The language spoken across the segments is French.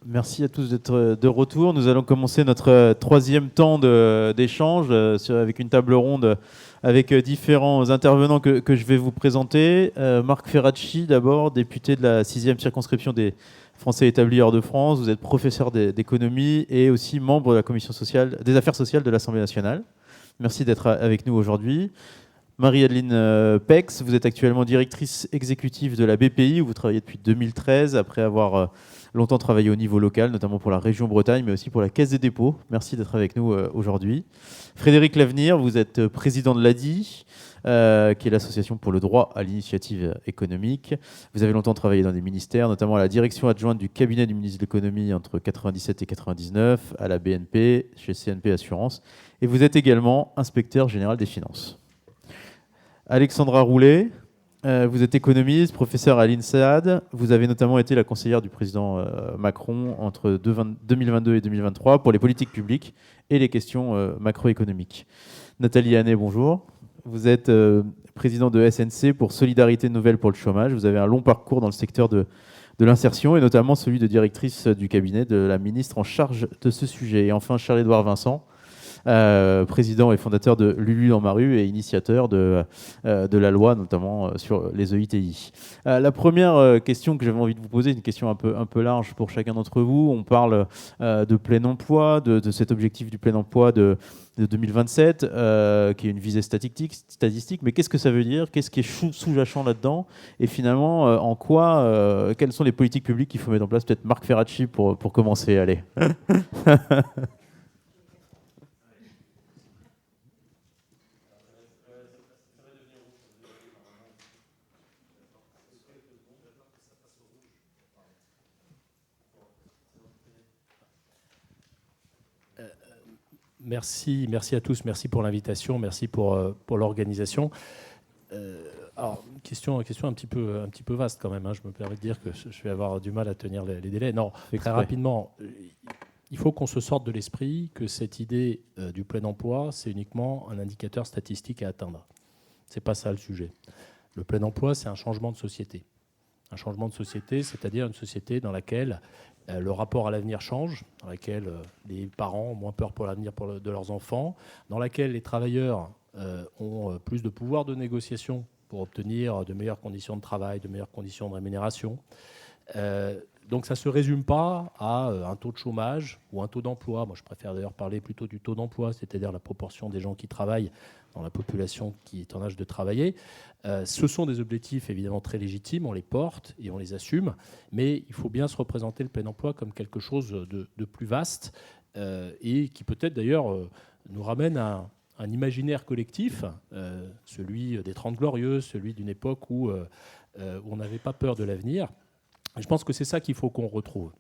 Merci à tous d'être de retour. Nous allons commencer notre troisième temps d'échange avec une table ronde avec différents intervenants que je vais vous présenter. Marc Ferracci, d'abord, député de la 6e circonscription des Français établis hors de France. Vous êtes professeur d'économie et aussi membre de la commission des affaires sociales de l'Assemblée nationale. Merci d'être avec nous aujourd'hui. Marie-Adeline Pex, vous êtes actuellement directrice exécutive de la BPI, où vous travaillez depuis 2013, après avoir longtemps travaillé au niveau local, notamment pour la région Bretagne, mais aussi pour la Caisse des dépôts. Merci d'être avec nous aujourd'hui. Frédéric Lavenir, vous êtes président de l'ADI, qui est l'Association pour le droit à l'initiative économique. Vous avez longtemps travaillé dans des ministères, notamment à la direction adjointe du cabinet du ministre de l'économie entre 97 et 99, à la BNP, chez CNP Assurance. Et vous êtes également inspecteur général des finances. Alexandra Roulet, vous êtes économiste, professeur à l'INSEAD. Vous avez notamment été la conseillère du président Macron entre 2022 et 2023 pour les politiques publiques et les questions macroéconomiques. Nathalie Hannet, bonjour. Vous êtes président de SNC pour Solidarité Nouvelle pour le chômage. Vous avez un long parcours dans le secteur de l'insertion et notamment celui de directrice du cabinet de la ministre en charge de ce sujet. Et enfin, Charles-Édouard Vincent, président et fondateur de Lulu dans ma rue et initiateur de la loi, notamment sur les EITI. La première question que j'avais envie de vous poser, une question un peu large pour chacun d'entre vous. On parle de plein emploi, de cet objectif du plein emploi de 2027, qui est une visée statistique, mais qu'est-ce que ça veut dire? Qu'est-ce qui est sous-jacent là-dedans? Et finalement, en quoi, quelles sont les politiques publiques qu'il faut mettre en place? Peut-être Marc Ferracci pour commencer, allez. Merci à tous, merci pour l'invitation, merci pour l'organisation. Alors, question un petit peu vaste quand même, hein. Je me permets de dire que je vais avoir du mal à tenir les délais. Non, très rapidement, il faut qu'on se sorte de l'esprit que cette idée du plein emploi, c'est uniquement un indicateur statistique à atteindre. C'est pas ça le sujet. Le plein emploi, c'est un changement de société. Un changement de société, c'est-à-dire une société dans laquelle le rapport à l'avenir change, dans laquelle les parents ont moins peur pour l'avenir de leurs enfants, dans laquelle les travailleurs ont plus de pouvoir de négociation pour obtenir de meilleures conditions de travail, de meilleures conditions de rémunération. Donc ça ne se résume pas à un taux de chômage ou un taux d'emploi. Moi, je préfère d'ailleurs parler plutôt du taux d'emploi, c'est-à-dire la proportion des gens qui travaillent dans la population qui est en âge de travailler. Ce sont des objectifs évidemment très légitimes, on les porte et on les assume, mais il faut bien se représenter le plein emploi comme quelque chose de plus vaste et qui peut-être d'ailleurs nous ramène à un imaginaire collectif, celui des 30 Glorieuses, celui d'une époque où on n'avait pas peur de l'avenir. Je pense que c'est ça qu'il faut qu'on retrouve.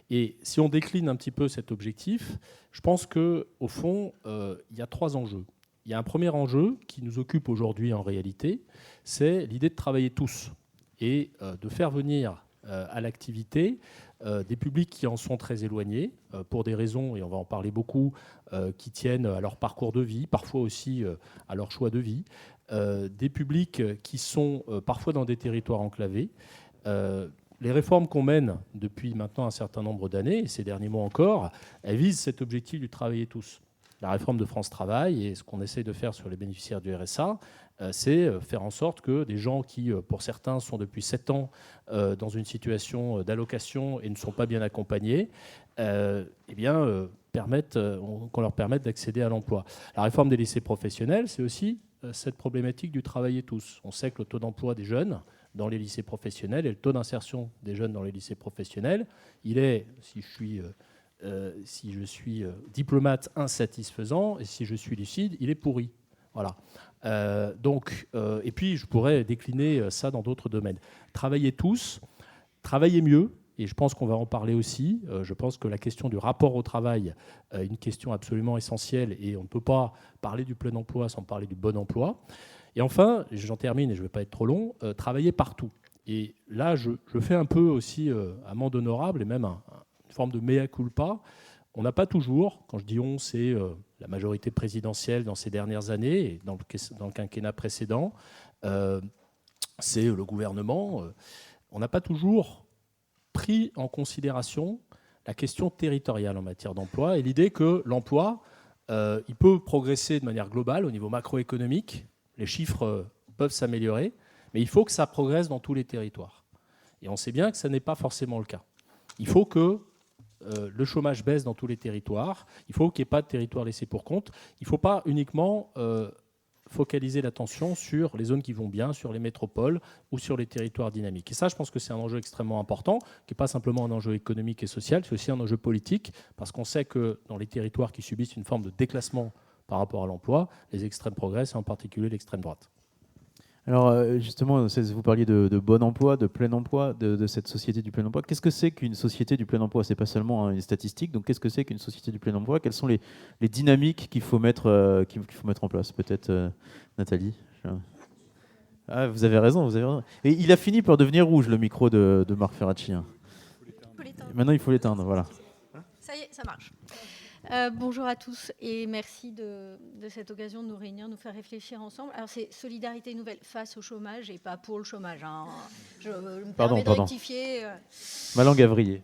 Et si on décline un petit peu cet objectif, je pense qu'au fond, il y a 3 enjeux. Il y a un premier enjeu qui nous occupe aujourd'hui en réalité, c'est l'idée de travailler tous et de faire venir à l'activité des publics qui en sont très éloignés pour des raisons, et on va en parler beaucoup, qui tiennent à leur parcours de vie, parfois aussi à leur choix de vie, des publics qui sont parfois dans des territoires enclavés. Les réformes qu'on mène depuis maintenant un certain nombre d'années, et ces derniers mois encore, elles visent cet objectif du travailler tous. La réforme de France Travail et ce qu'on essaie de faire sur les bénéficiaires du RSA, c'est faire en sorte que des gens qui, pour certains, sont depuis 7 ans dans une situation d'allocation et ne sont pas bien accompagnés, qu'on leur permette d'accéder à l'emploi. La réforme des lycées professionnels, c'est aussi cette problématique du travailler tous. On sait que le taux d'emploi des jeunes dans les lycées professionnels et le taux d'insertion des jeunes dans les lycées professionnels, il est, si je suis diplomate, insatisfaisant, et si je suis lucide, il est pourri. Voilà. Et puis, je pourrais décliner ça dans d'autres domaines. Travailler tous, travailler mieux, et je pense qu'on va en parler aussi. Je pense que la question du rapport au travail est une question absolument essentielle, et on ne peut pas parler du plein emploi sans parler du bon emploi. Et enfin, j'en termine et je ne vais pas être trop long, travailler partout. Et là, je fais un peu aussi amende honorable et même une forme de mea culpa. On n'a pas toujours, quand je dis on, c'est la majorité présidentielle dans ces dernières années et dans le quinquennat précédent, c'est le gouvernement. On n'a pas toujours pris en considération la question territoriale en matière d'emploi et l'idée que l'emploi, il peut progresser de manière globale au niveau macroéconomique, les chiffres peuvent s'améliorer, mais il faut que ça progresse dans tous les territoires. Et on sait bien que ça n'est pas forcément le cas. Il faut que le chômage baisse dans tous les territoires, il faut qu'il n'y ait pas de territoire laissé pour compte, il ne faut pas uniquement focaliser l'attention sur les zones qui vont bien, sur les métropoles ou sur les territoires dynamiques. Et ça, je pense que c'est un enjeu extrêmement important, qui n'est pas simplement un enjeu économique et social, c'est aussi un enjeu politique, parce qu'on sait que dans les territoires qui subissent une forme de déclassement par rapport à l'emploi, les extrêmes progressent, et en particulier l'extrême droite. Alors justement, vous parliez de bon emploi, de plein emploi, de cette société du plein emploi. Qu'est-ce que c'est qu'une société du plein emploi ? C'est pas seulement une statistique. Donc qu'est-ce que c'est qu'une société du plein emploi ? Quelles sont les dynamiques qu'il faut mettre en place ? Peut-être Nathalie. Ah, vous avez raison, vous avez raison. Et il a fini par devenir rouge, le micro de Marc Ferracci. Maintenant, il faut l'éteindre. Voilà. Ça y est, ça marche. Bonjour à tous et merci de cette occasion de nous réunir, nous faire réfléchir ensemble. Alors c'est solidarité nouvelle face au chômage et pas pour le chômage. Hein. Je me permets de rectifier. Ma langue a vrillé.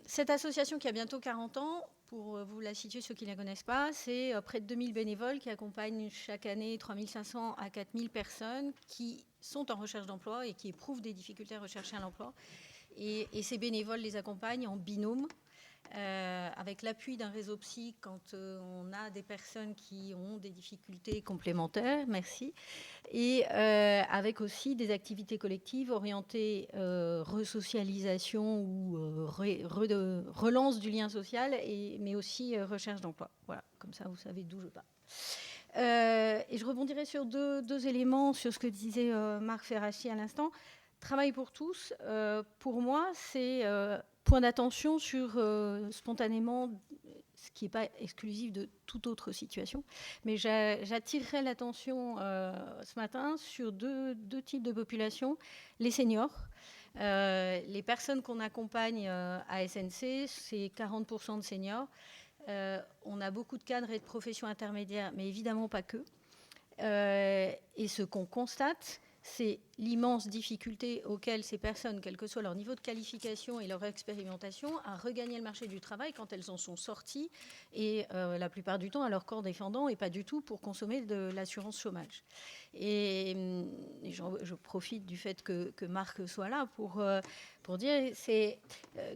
Cette association qui a bientôt 40 ans, pour vous la situer, ceux qui ne la connaissent pas, c'est près de 2000 bénévoles qui accompagnent chaque année 3500 à 4000 personnes qui sont en recherche d'emploi et qui éprouvent des difficultés à rechercher un emploi. Et ces bénévoles les accompagnent en binôme. Avec l'appui d'un réseau psy quand on a des personnes qui ont des difficultés complémentaires, merci, et avec aussi des activités collectives orientées resocialisation ou relance du lien social, mais aussi recherche d'emploi. Voilà, comme ça vous savez d'où je parle. Et je rebondirai sur deux éléments sur ce que disait Marc Ferracci à l'instant. Travail pour tous, pour moi, c'est point d'attention sur spontanément, ce qui n'est pas exclusif de toute autre situation. Mais j'attirerai l'attention ce matin sur deux types de populations. Les seniors, les personnes qu'on accompagne à SNC, c'est 40% de seniors. On a beaucoup de cadres et de professions intermédiaires, mais évidemment pas que. Et ce qu'on constate, c'est l'immense difficulté auxquelles ces personnes, quel que soit leur niveau de qualification et leur expérimentation, à regagner le marché du travail quand elles en sont sorties, et la plupart du temps à leur corps défendant, et pas du tout pour consommer de l'assurance chômage. Et je profite du fait que Marc soit là pour dire, c'est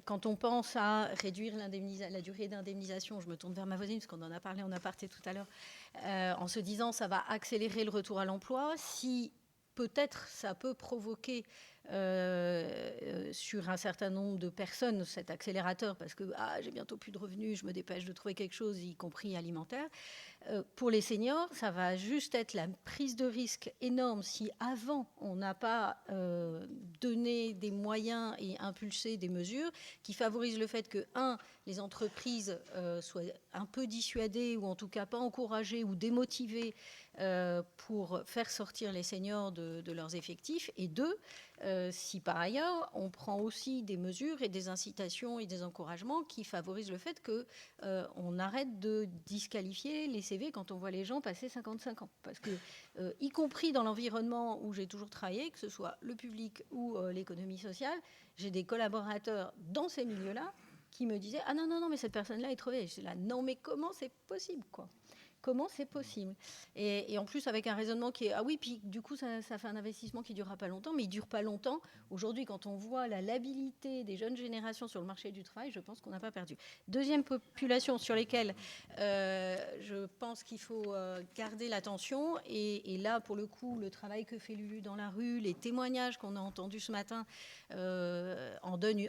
quand on pense à réduire la durée d'indemnisation, je me tourne vers ma voisine, parce qu'on en a parlé en aparté tout à l'heure, en se disant ça va accélérer le retour à l'emploi, si peut-être ça peut provoquer sur un certain nombre de personnes cet accélérateur parce que j'ai bientôt plus de revenus, je me dépêche de trouver quelque chose, y compris alimentaire. Pour les seniors, ça va juste être la prise de risque énorme si avant on n'a pas donné des moyens et impulsé des mesures qui favorisent le fait que, les entreprises soient un peu dissuadées ou en tout cas pas encouragées ou démotivées pour faire sortir les seniors de leurs effectifs, et deux, si par ailleurs on prend aussi des mesures et des incitations et des encouragements qui favorisent le fait qu'on arrête de disqualifier les CV quand on voit les gens passer 55 ans. Parce que, y compris dans l'environnement où j'ai toujours travaillé, que ce soit le public ou l'économie sociale, j'ai des collaborateurs dans ces milieux-là qui me disaient « Ah non, mais cette personne-là est trop vieille ». Je suis là « Non, mais comment c'est possible, quoi ? Comment c'est possible ? Et en plus, avec un raisonnement qui est « Ah oui, puis du coup, ça fait un investissement qui ne durera pas longtemps. » Mais il ne dure pas longtemps. Aujourd'hui, quand on voit la labilité des jeunes générations sur le marché du travail, je pense qu'on n'a pas perdu. Deuxième population sur lesquelles je pense qu'il faut garder l'attention. Et là, pour le coup, le travail que fait Lulu dans la rue, les témoignages qu'on a entendus ce matin en donnent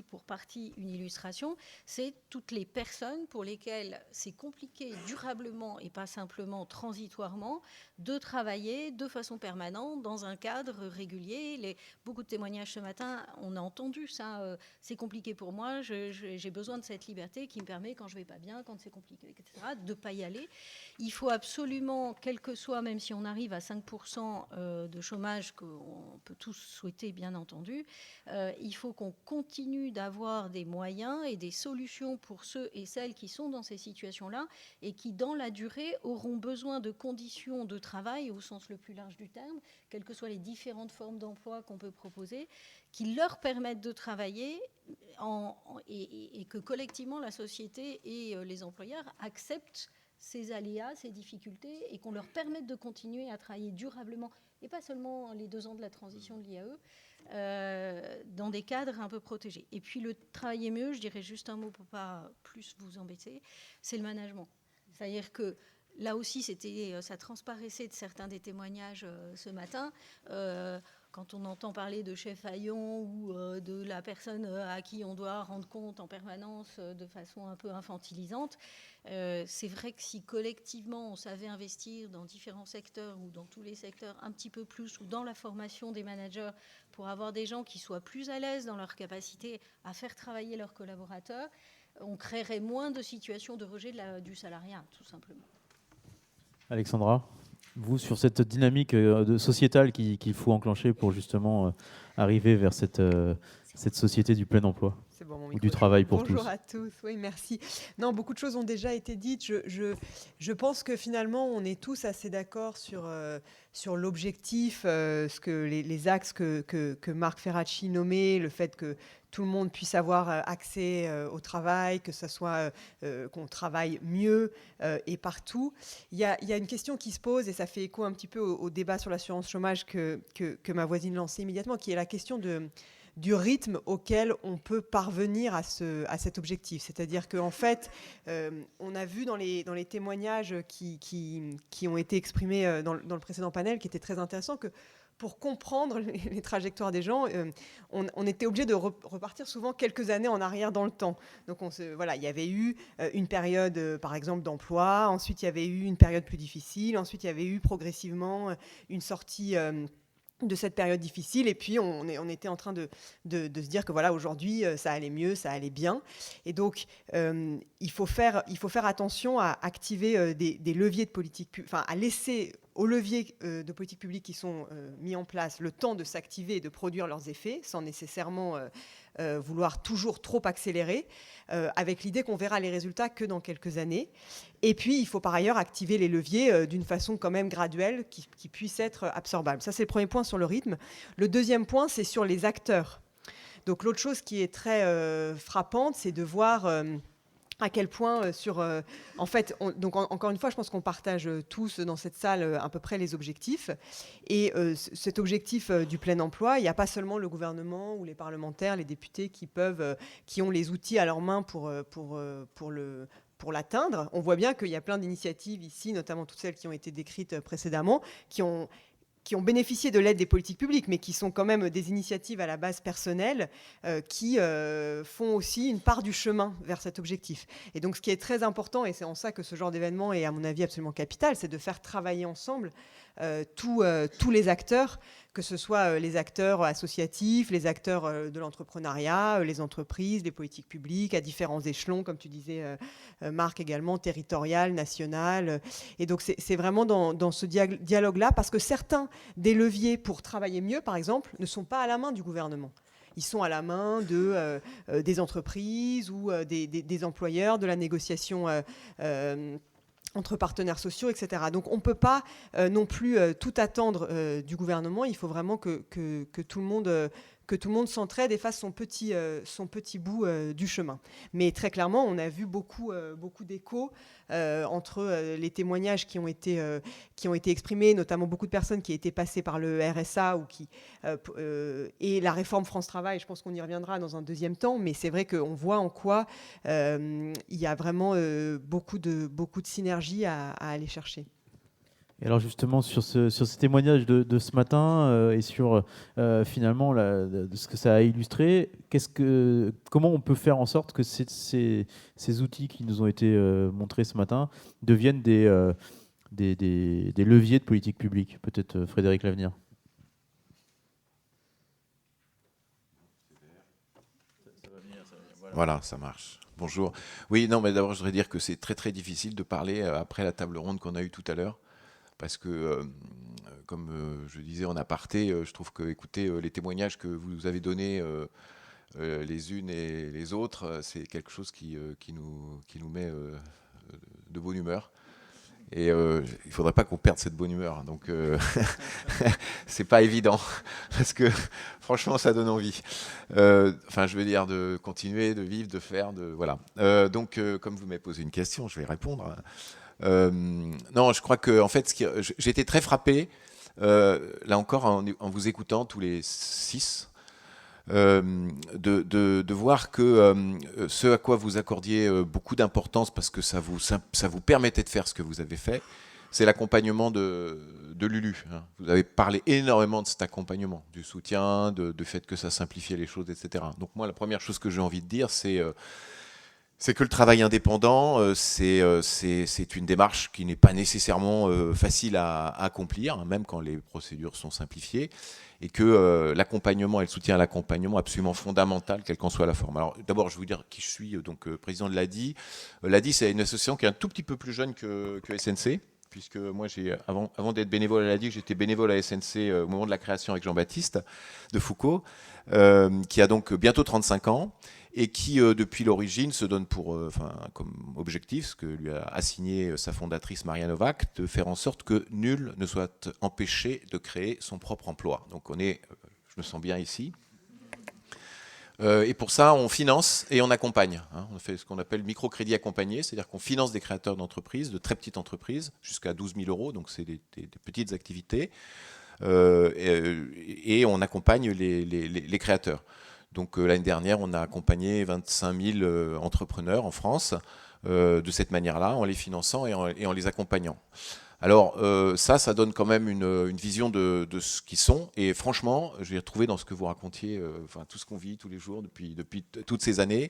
pour partie une illustration. C'est toutes les personnes pour lesquelles c'est compliqué durablement et pas simplement transitoirement, de travailler de façon permanente dans un cadre régulier. Beaucoup de témoignages ce matin, on a entendu ça, c'est compliqué pour moi, j'ai besoin de cette liberté qui me permet, quand je ne vais pas bien, quand c'est compliqué, etc., de ne pas y aller. Il faut absolument, quel que soit, même si on arrive à 5% de chômage, qu'on peut tous souhaiter, bien entendu, il faut qu'on continue d'avoir des moyens et des solutions pour ceux et celles qui sont dans ces situations-là et qui, dans la la durée, auront besoin de conditions de travail, au sens le plus large du terme, quelles que soient les différentes formes d'emploi qu'on peut proposer, qui leur permettent de travailler et que collectivement la société et les employeurs acceptent ces aléas, ces difficultés, et qu'on leur permette de continuer à travailler durablement, et pas seulement les 2 ans de la transition de l'IAE, dans des cadres un peu protégés. Et puis le travailler mieux, je dirais juste un mot pour pas plus vous embêter, c'est le management. C'est-à-dire que là aussi, ça transparaissait de certains des témoignages ce matin. Quand on entend parler de chef haillon ou de la personne à qui on doit rendre compte en permanence de façon un peu infantilisante, c'est vrai que si collectivement on savait investir dans différents secteurs ou dans tous les secteurs un petit peu plus, ou dans la formation des managers pour avoir des gens qui soient plus à l'aise dans leur capacité à faire travailler leurs collaborateurs, on créerait moins de situations de rejet du salariat, tout simplement. Alexandra, vous, sur cette dynamique sociétale qu'il faut enclencher pour justement arriver vers cette société du plein emploi. C'est bon, mon ou micro. du travail pour tous. Bonjour à tous, oui, merci. Non, beaucoup de choses ont déjà été dites. Je pense que finalement, on est tous assez d'accord sur l'objectif, les axes que Marc Ferracci nommait, le fait que tout le monde puisse avoir accès au travail, que ça soit qu'on travaille mieux et partout. Il y a une question qui se pose, et ça fait écho un petit peu au débat sur l'assurance chômage que ma voisine lançait immédiatement, qui est la question du rythme auquel on peut parvenir à cet objectif. C'est-à-dire qu'en fait, on a vu dans les témoignages qui ont été exprimés dans le précédent panel, qui était très intéressant, que pour comprendre les trajectoires des gens, on était obligé de repartir souvent quelques années en arrière dans le temps. Donc il y avait eu une période, par exemple, d'emploi, ensuite il y avait eu une période plus difficile, ensuite il y avait eu progressivement une sortie de cette période difficile, et puis on était en train de se dire que voilà, aujourd'hui ça allait mieux, ça allait bien, et donc il faut faire attention à activer des leviers de politique, à laisser aux leviers de politique publique qui sont mis en place le temps de s'activer et de produire leurs effets, sans nécessairement vouloir toujours trop accélérer, avec l'idée qu'on verra les résultats que dans quelques années. Et puis, il faut par ailleurs activer les leviers d'une façon quand même graduelle qui puisse être absorbable. Ça, c'est le premier point sur le rythme. Le deuxième point, c'est sur les acteurs. Donc, l'autre chose qui est très frappante, c'est de voir à quel point en fait, encore une fois, je pense qu'on partage tous dans cette salle à peu près les objectifs. Et cet objectif du plein emploi, il n'y a pas seulement le gouvernement ou les parlementaires, les députés qui ont les outils à leur main pour l'atteindre. On voit bien qu'il y a plein d'initiatives ici, notamment toutes celles qui ont été décrites précédemment, qui ont bénéficié de l'aide des politiques publiques, mais qui sont quand même des initiatives à la base personnelle qui font aussi une part du chemin vers cet objectif. Et donc, ce qui est très important, et c'est en ça que ce genre d'événement est, à mon avis, absolument capital, c'est de faire travailler ensemble tous les acteurs, que ce soit les acteurs associatifs, les acteurs de l'entrepreneuriat, les entreprises, les politiques publiques, à différents échelons, comme tu disais, Marc, également, territorial, national. Et donc, c'est vraiment dans ce dialogue-là, parce que certains des leviers pour travailler mieux, par exemple, ne sont pas à la main du gouvernement. Ils sont à la main des entreprises ou des employeurs, de la négociation entre partenaires sociaux, etc. Donc on ne peut pas non plus tout attendre du gouvernement. Il faut vraiment que tout le monde s'entraide et fasse son petit bout du chemin. Mais très clairement, on a vu beaucoup d'échos entre les témoignages qui ont été exprimés, notamment beaucoup de personnes qui étaient passées par le RSA et la réforme France Travail. Je pense qu'on y reviendra dans un deuxième temps, mais c'est vrai qu'on voit en quoi il y a vraiment beaucoup de synergie à aller chercher. Et alors justement, sur ces témoignages de ce matin et sur finalement de ce que ça a illustré, comment on peut faire en sorte que ces outils qui nous ont été montrés ce matin deviennent des leviers de politique publique? Peut-être Frédéric Lavenir. Voilà, ça marche. Bonjour. Oui, non, mais d'abord, je voudrais dire que c'est très, très difficile de parler après la table ronde qu'on a eue tout à l'heure. Parce que, comme je disais en aparté, je trouve que écouter les témoignages que vous avez donnés les unes et les autres, c'est quelque chose qui nous met de bonne humeur. Et il ne faudrait pas qu'on perde cette bonne humeur. Donc, c'est pas évident. Parce que, franchement, ça donne envie. Enfin, je veux dire, de continuer, de vivre, de faire, voilà. Donc, comme vous m'avez posé une question, je vais répondre. Non, je crois que, en fait, j'ai été très frappé, là encore, en vous écoutant tous les 6, de voir que ce à quoi vous accordiez beaucoup d'importance parce que ça vous permettait de faire ce que vous avez fait, c'est l'accompagnement de Lulu. Hein. Vous avez parlé énormément de cet accompagnement, du soutien, du fait que ça simplifiait les choses, etc. Donc moi, la première chose que j'ai envie de dire, c'est que le travail indépendant, c'est une démarche qui n'est pas nécessairement facile à accomplir, hein, même quand les procédures sont simplifiées, et que l'accompagnement et le soutien à l'accompagnement est absolument fondamental, quelle qu'en soit la forme. Alors d'abord, je vais vous dire qui je suis, donc président de l'ADI. L'ADI, c'est une association qui est un tout petit peu plus jeune que SNC, puisque moi, avant d'être bénévole à l'ADI, j'étais bénévole à SNC au moment de la création avec Jean-Baptiste de Foucault, qui a donc bientôt 35 ans, et qui, depuis l'origine, se donne comme objectif, ce que lui a assigné sa fondatrice Maria Novak, de faire en sorte que nul ne soit empêché de créer son propre emploi. Donc je me sens bien ici. Et pour ça, on finance et on accompagne. Hein. On fait ce qu'on appelle microcrédit accompagné, c'est-à-dire qu'on finance des créateurs d'entreprises, de très petites entreprises, jusqu'à 12 000 €, donc c'est des petites activités, et on accompagne les créateurs. Donc l'année dernière, on a accompagné 25 000 entrepreneurs en France de cette manière-là, en les finançant et en les accompagnant. Alors ça donne quand même une vision de ce qu'ils sont. Et franchement, je l'ai retrouvé dans ce que vous racontiez, tout ce qu'on vit tous les jours depuis toutes ces années.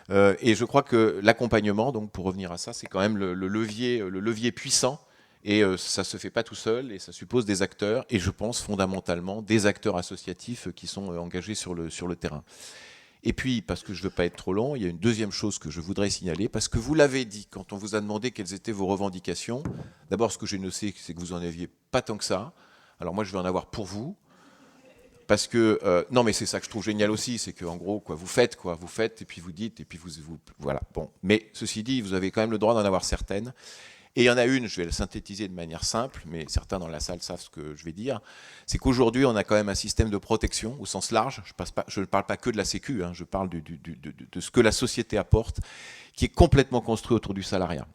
Et je crois que l'accompagnement, donc pour revenir à ça, c'est quand même le levier puissant. Et ça ne se fait pas tout seul, et ça suppose des acteurs, et je pense fondamentalement des acteurs associatifs qui sont engagés sur le terrain. Et puis, parce que je ne veux pas être trop long, il y a une deuxième chose que je voudrais signaler, parce que vous l'avez dit quand on vous a demandé quelles étaient vos revendications. D'abord, ce que j'ai noté, c'est que vous n'en aviez pas tant que ça. Alors moi, je vais en avoir pour vous. Parce que, non mais c'est ça que je trouve génial aussi, c'est qu'en gros, vous faites, et puis vous dites, et puis vous voilà. Bon. Mais ceci dit, vous avez quand même le droit d'en avoir certaines. Et il y en a une, je vais la synthétiser de manière simple, mais certains dans la salle savent ce que je vais dire, c'est qu'aujourd'hui, on a quand même un système de protection au sens large. Je ne parle pas que de la Sécu, hein, je parle de ce que la société apporte, qui est complètement construit autour du salariat.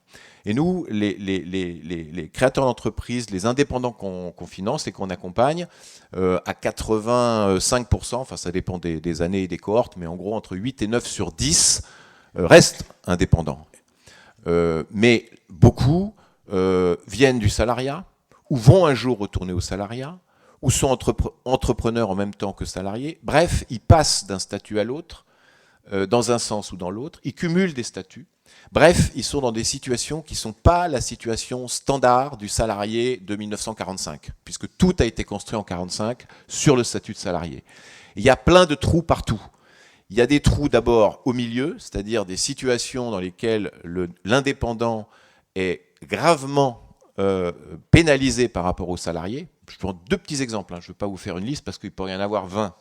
Et nous, les créateurs d'entreprises, les indépendants qu'on finance et qu'on accompagne, à 85%, enfin ça dépend des années et des cohortes, mais en gros entre 8 et 9 sur 10 restent indépendants. Mais beaucoup viennent du salariat, ou vont un jour retourner au salariat, ou sont entrepreneurs en même temps que salariés. Bref, ils passent d'un statut à l'autre, dans un sens ou dans l'autre. Ils cumulent des statuts. Bref, ils sont dans des situations qui ne sont pas la situation standard du salarié de 1945, puisque tout a été construit en 1945 sur le statut de salarié. Il y a plein de trous partout. Il y a des trous d'abord au milieu, c'est-à-dire des situations dans lesquelles l'indépendant est gravement pénalisé par rapport au salarié. Je prends 2 petits exemples, hein. Je ne vais pas vous faire une liste parce qu'il pourrait y en avoir 20.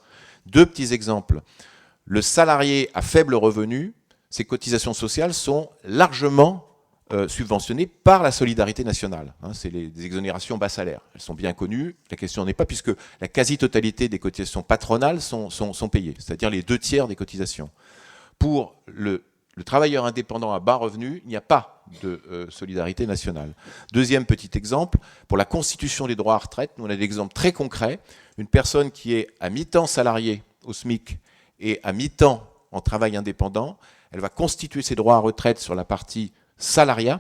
2 petits exemples. Le salarié à faible revenu, ses cotisations sociales sont largement subventionnées par la solidarité nationale. Hein, c'est des exonérations bas salaires. Elles sont bien connues. La question n'est pas, puisque la quasi-totalité des cotisations patronales sont payées, c'est-à-dire les 2/3 des cotisations. Pour le travailleur indépendant à bas revenu, il n'y a pas de solidarité nationale. Deuxième petit exemple, pour la constitution des droits à retraite, nous on a des exemples très concrets. Une personne qui est à mi-temps salariée au SMIC et à mi-temps en travail indépendant, elle va constituer ses droits à retraite sur la partie salariat.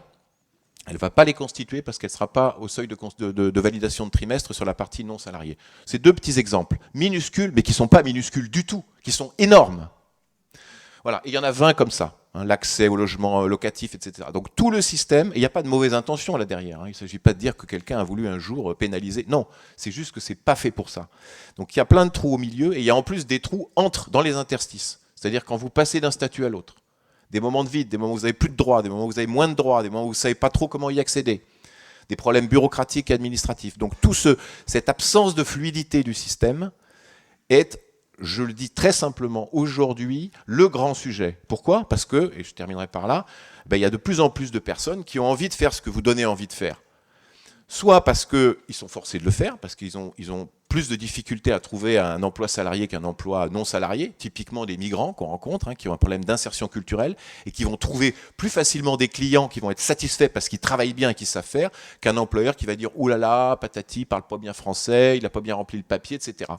Elle ne va pas les constituer parce qu'elle ne sera pas au seuil de validation de trimestre sur la partie non salariée. C'est 2 petits exemples, minuscules, mais qui ne sont pas minuscules du tout, qui sont énormes. Voilà, et il y en a 20 comme ça, hein, l'accès au logement locatif, etc. Donc tout le système, et il n'y a pas de mauvaise intention là derrière, hein, il ne s'agit pas de dire que quelqu'un a voulu un jour pénaliser, non, c'est juste que ce n'est pas fait pour ça. Donc il y a plein de trous au milieu, et il y a en plus des trous dans les interstices, c'est-à-dire quand vous passez d'un statut à l'autre. Des moments de vide, des moments où vous n'avez plus de droits, des moments où vous avez moins de droits, des moments où vous ne savez pas trop comment y accéder, des problèmes bureaucratiques et administratifs. Donc toute cette absence de fluidité du système est, je le dis très simplement, aujourd'hui, le grand sujet. Pourquoi ? Parce que, et je terminerai par là, il y a de plus en plus de personnes qui ont envie de faire ce que vous donnez envie de faire. Soit parce qu'ils sont forcés de le faire, parce qu'ils ont plus de difficultés à trouver un emploi salarié qu'un emploi non salarié, typiquement des migrants qu'on rencontre, qui ont un problème d'insertion culturelle et qui vont trouver plus facilement des clients qui vont être satisfaits parce qu'ils travaillent bien et qu'ils savent faire, qu'un employeur qui va dire « Ouh là là, patati, il parle pas bien français, il n'a pas bien rempli le papier, etc. »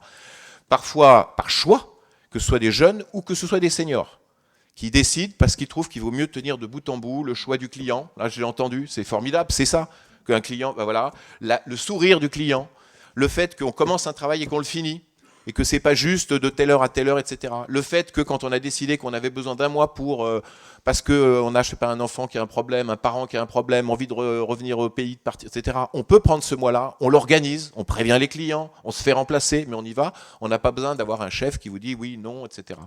Parfois, par choix, que ce soit des jeunes ou que ce soit des seniors, qui décident parce qu'ils trouvent qu'il vaut mieux tenir de bout en bout le choix du client. Là, j'ai entendu, c'est formidable, c'est ça. Qu'un client, voilà, le sourire du client, le fait qu'on commence un travail et qu'on le finit, et que c'est pas juste de telle heure à telle heure, etc. Le fait que quand on a décidé qu'on avait besoin d'un mois pour parce que on a, je sais pas, un enfant qui a un problème, un parent qui a un problème, envie de revenir au pays, de partir, etc. On peut prendre ce mois-là, on l'organise, on prévient les clients, on se fait remplacer, mais on y va. On n'a pas besoin d'avoir un chef qui vous dit oui, non, etc.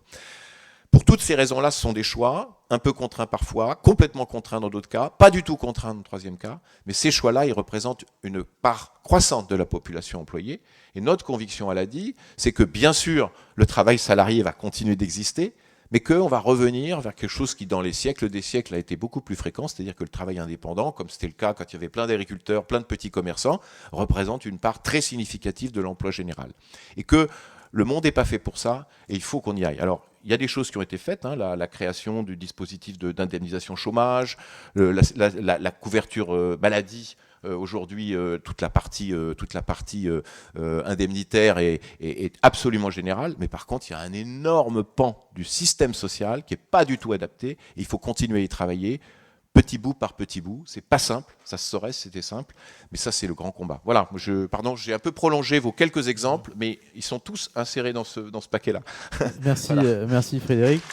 Pour toutes ces raisons-là, ce sont des choix, un peu contraints parfois, complètement contraints dans d'autres cas, pas du tout contraints dans le troisième cas, mais ces choix-là, ils représentent une part croissante de la population employée. Et notre conviction, elle a dit, c'est que bien sûr, le travail salarié va continuer d'exister, mais qu'on va revenir vers quelque chose qui, dans les siècles des siècles, a été beaucoup plus fréquent, c'est-à-dire que le travail indépendant, comme c'était le cas quand il y avait plein d'agriculteurs, plein de petits commerçants, représente une part très significative de l'emploi général. Et que le monde n'est pas fait pour ça, et il faut qu'on y aille. Alors, il y a des choses qui ont été faites, la création du dispositif d'indemnisation chômage, la couverture maladie. Aujourd'hui, toute la partie indemnitaire est absolument générale, mais par contre, il y a un énorme pan du système social qui n'est pas du tout adapté, et il faut continuer à y travailler, petit bout par petit bout. C'est pas simple, ça se saurait si c'était simple, mais ça, c'est le grand combat. Voilà, j'ai un peu prolongé vos quelques exemples, mais ils sont tous insérés dans ce paquet-là. Merci, voilà. Merci Frédéric.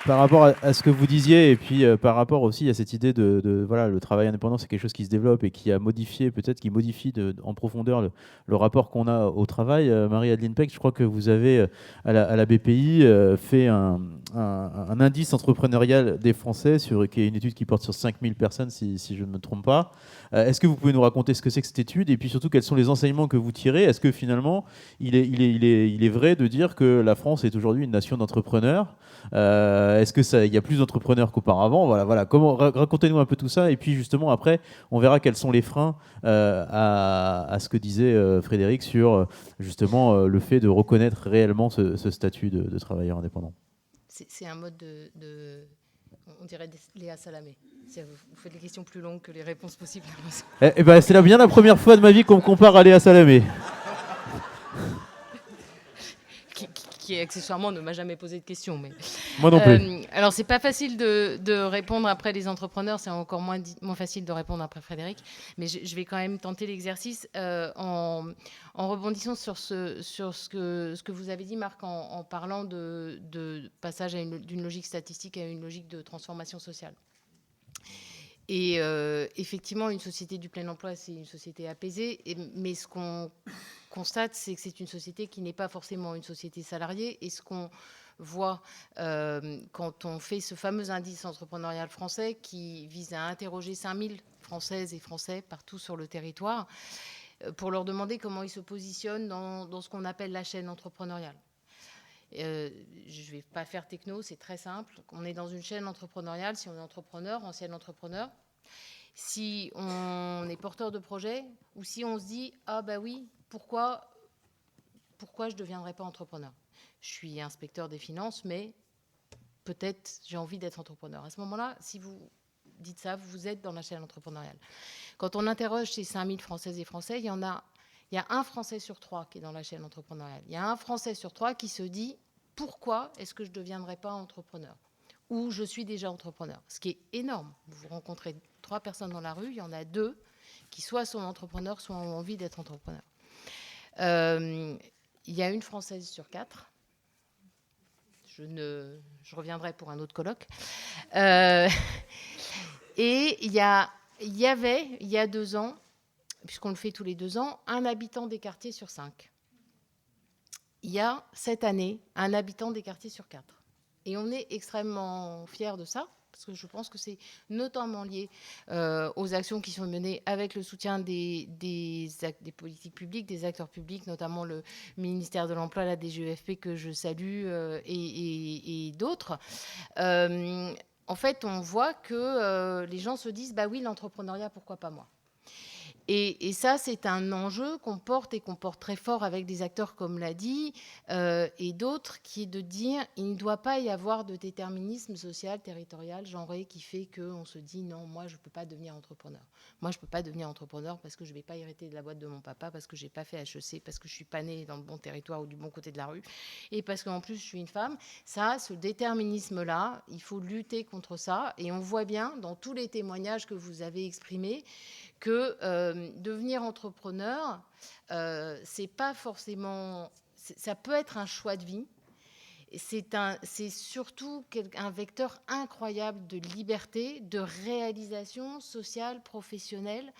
Par rapport à ce que vous disiez, et puis par rapport aussi à cette idée de voilà, le travail indépendant, c'est quelque chose qui se développe et qui a modifié, peut-être qui modifie en profondeur le rapport qu'on a au travail. Marie-Adeline Peck, je crois que vous avez, à la BPI, fait un indice entrepreneurial des Français, qui est une étude qui porte sur 5000 personnes, si je ne me trompe pas. Est-ce que vous pouvez nous raconter ce que c'est que cette étude, et puis surtout, quels sont les enseignements que vous tirez ? Est-ce que finalement, il est vrai de dire que la France est aujourd'hui une nation d'entrepreneurs ? Est-ce qu'il y a plus d'entrepreneurs qu'auparavant ? Voilà. Racontez-nous un peu tout ça. Et puis justement, après, on verra quels sont les freins à ce que disait Frédéric sur justement le fait de reconnaître réellement ce statut de travailleur indépendant. C'est un mode on dirait Léa Salamé. Vous faites des questions plus longues que les réponses possibles. C'est bien la première fois de ma vie qu'on me compare à Léa Salamé. Qui accessoirement ne m'a jamais posé de questions. Mais... Moi non plus. Alors, c'est pas facile de répondre après les entrepreneurs, c'est encore moins facile de répondre après Frédéric, mais je vais quand même tenter l'exercice en rebondissant sur ce que vous avez dit, Marc, en parlant de passage d'une logique statistique à une logique de transformation sociale. Et effectivement, une société du plein emploi, c'est une société apaisée, mais ce qu'on constate, c'est que c'est une société qui n'est pas forcément une société salariée. Et ce qu'on voit quand on fait ce fameux indice entrepreneurial français qui vise à interroger 5000 Françaises et Français partout sur le territoire pour leur demander comment ils se positionnent dans ce qu'on appelle la chaîne entrepreneuriale. Je ne vais pas faire techno, c'est très simple. On est dans une chaîne entrepreneuriale, si on est entrepreneur, ancien entrepreneur, si on est porteur de projet, ou si on se dit « Ah bah oui, pourquoi je ne deviendrais pas entrepreneur ? Je suis inspecteur des finances, mais peut-être j'ai envie d'être entrepreneur. » À ce moment-là, si vous dites ça, vous êtes dans la chaîne entrepreneuriale. Quand on interroge ces 5000 Françaises et Français, il y a un Français sur 3 qui est dans la chaîne entrepreneuriale. Il y a un Français sur 3 qui se dit « Pourquoi est-ce que je ne deviendrai pas entrepreneur ?» ou « Je suis déjà entrepreneur ». Ce qui est énorme. Vous rencontrez 3 personnes dans la rue, il y en a 2 qui soit sont entrepreneurs, soit ont envie d'être entrepreneurs. Il y a une Française sur 4. Je reviendrai pour un autre colloque. Et il y avait, il y a 2 ans, puisqu'on le fait tous les 2 ans, un habitant des quartiers sur 5. Il y a cette année un habitant des quartiers sur 4. Et on est extrêmement fiers de ça, parce que je pense que c'est notamment lié aux actions qui sont menées avec le soutien des politiques publiques, des acteurs publics, notamment le ministère de l'Emploi, la DGEFP, que je salue, et d'autres. En fait, on voit que les gens se disent, bah oui, l'entrepreneuriat, pourquoi pas moi ? Et ça, c'est un enjeu qu'on porte très fort avec des acteurs, comme l'a dit, et d'autres, qui est de dire il ne doit pas y avoir de déterminisme social, territorial, genré, qui fait qu'on se dit non, moi, je ne peux pas devenir entrepreneur. Moi, je ne peux pas devenir entrepreneur parce que je ne vais pas hériter de la boîte de mon papa, parce que je n'ai pas fait HEC, parce que je ne suis pas née dans le bon territoire ou du bon côté de la rue, et parce qu'en plus, je suis une femme. Ça, ce déterminisme-là, il faut lutter contre ça. Et on voit bien, dans tous les témoignages que vous avez exprimés, que devenir entrepreneur, c'est pas forcément... Ça peut être un choix de vie. C'est surtout un vecteur incroyable de liberté, de réalisation sociale, professionnelle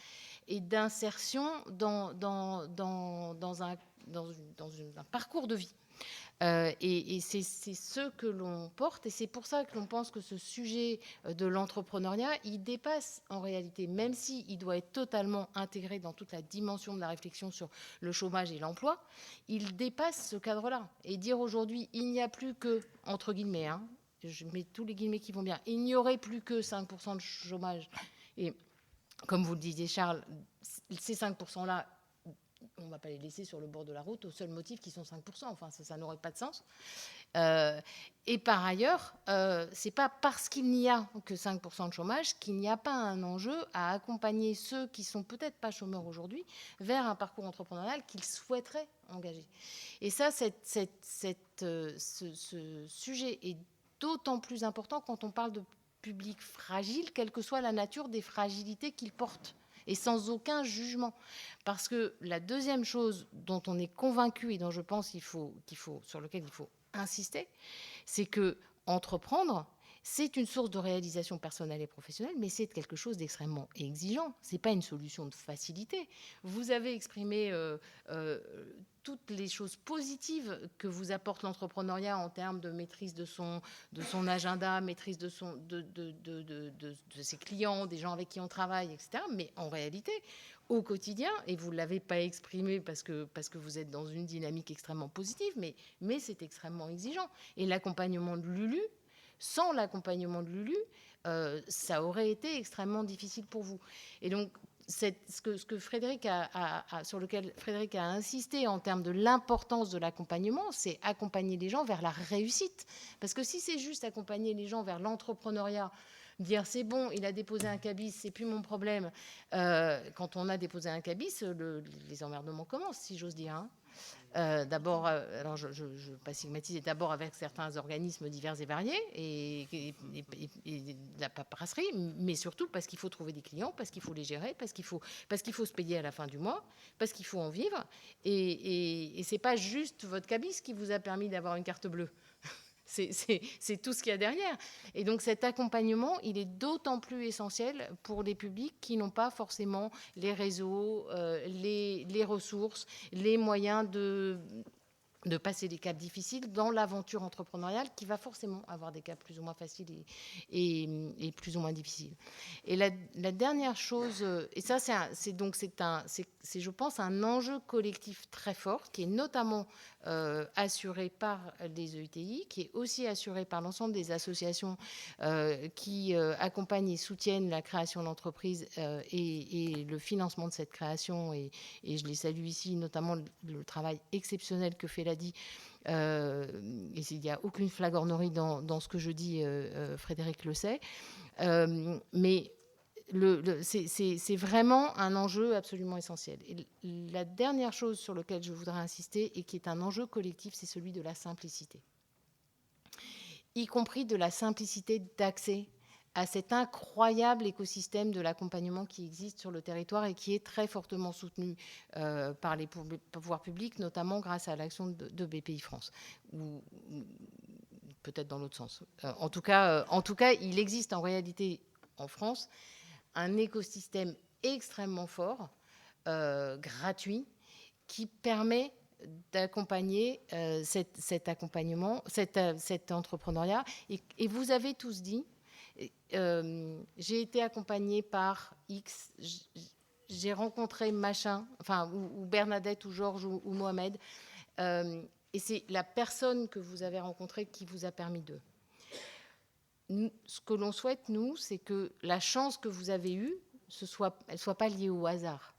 et d'insertion dans un parcours de vie. Et c'est ce que l'on porte, et c'est pour ça que l'on pense que ce sujet de l'entrepreneuriat, il dépasse en réalité, même s'il doit être totalement intégré dans toute la dimension de la réflexion sur le chômage et l'emploi, il dépasse ce cadre-là. Et dire aujourd'hui, il n'y a plus que, entre guillemets, je mets tous les guillemets qui vont bien, il n'y aurait plus que 5% de chômage. Et comme vous le disiez, Charles, ces 5%-là, on ne va pas les laisser sur le bord de la route au seul motif qu'ils sont 5%. Enfin, ça n'aurait pas de sens. Et par ailleurs, ce n'est pas parce qu'il n'y a que 5% de chômage qu'il n'y a pas un enjeu à accompagner ceux qui ne sont peut-être pas chômeurs aujourd'hui vers un parcours entrepreneurial qu'ils souhaiteraient engager. Et ça, ce sujet est d'autant plus important quand on parle de public fragile, quelle que soit la nature des fragilités qu'il porte. Et sans aucun jugement. Parce que la deuxième chose dont on est convaincu et dont je pense sur lequel il faut insister, c'est que entreprendre, c'est une source de réalisation personnelle et professionnelle, mais c'est quelque chose d'extrêmement exigeant. Ce n'est pas une solution de facilité. Vous avez exprimé toutes les choses positives que vous apporte l'entrepreneuriat en termes de maîtrise de son agenda, maîtrise de ses clients, des gens avec qui on travaille, etc. Mais en réalité, au quotidien, et vous ne l'avez pas exprimé parce que vous êtes dans une dynamique extrêmement positive, mais c'est extrêmement exigeant. Et l'accompagnement de Lulu, sans l'accompagnement de Lulu, ça aurait été extrêmement difficile pour vous. Et donc, ce que Frédéric sur lequel Frédéric a insisté en termes de l'importance de l'accompagnement, c'est accompagner les gens vers la réussite. Parce que si c'est juste accompagner les gens vers l'entrepreneuriat, dire c'est bon, il a déposé un cabis, c'est plus mon problème. Quand on a déposé un cabis, les emmerdements commencent, si j'ose dire. D'abord, alors je ne pas stigmatiser, d'abord avec certains organismes divers et variés et la paperasserie, mais surtout parce qu'il faut trouver des clients, parce qu'il faut les gérer, parce qu'il faut se payer à la fin du mois, parce qu'il faut en vivre. Et c'est pas juste votre cabis qui vous a permis d'avoir une carte bleue. C'est tout ce qu'il y a derrière. Et donc cet accompagnement, il est d'autant plus essentiel pour les publics qui n'ont pas forcément les réseaux, les ressources, les moyens de passer des caps difficiles dans l'aventure entrepreneuriale qui va forcément avoir des caps plus ou moins faciles et plus ou moins difficiles. Et la dernière chose, et ça c'est je pense un enjeu collectif très fort qui est notamment assuré par les EUTI, qui est aussi assuré par l'ensemble des associations qui accompagnent et soutiennent la création d'entreprises et le financement de cette création. Et je les salue ici, notamment le travail exceptionnel que fait l'ADI. Et il n'y a aucune flagornerie dans ce que je dis, Frédéric le sait. Mais c'est vraiment un enjeu absolument essentiel. Et la dernière chose sur laquelle je voudrais insister et qui est un enjeu collectif, c'est celui de la simplicité. Y compris de la simplicité d'accès à cet incroyable écosystème de l'accompagnement qui existe sur le territoire et qui est très fortement soutenu par les pouvoirs publics, notamment grâce à l'action de BPI France, ou peut-être dans l'autre sens. En tout cas, il existe en réalité en France un écosystème extrêmement fort, gratuit, qui permet d'accompagner cet accompagnement, cet entrepreneuriat. Et vous avez tous dit, J'ai été accompagnée par X, j'ai rencontré machin, enfin, ou Bernadette, ou Georges, ou Mohamed, et c'est la personne que vous avez rencontrée qui vous a permis d'eux. Ce que l'on souhaite, nous, c'est que la chance que vous avez eue, elle ne soit pas liée au hasard.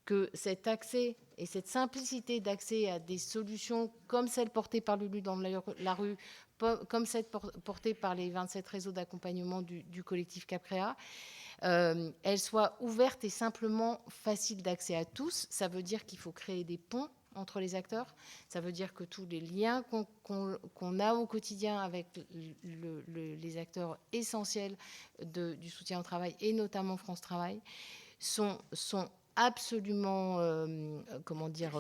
Que cet accès et cette simplicité d'accès à des solutions comme celle portée par Lulu dans la rue, comme celle portée par les 27 réseaux d'accompagnement du collectif Capcréa, elle soit ouverte et simplement facile d'accès à tous. Ça veut dire qu'il faut créer des ponts entre les acteurs. Ça veut dire que tous les liens qu'on a au quotidien avec les acteurs essentiels du soutien au travail, et notamment France Travail, sont absolument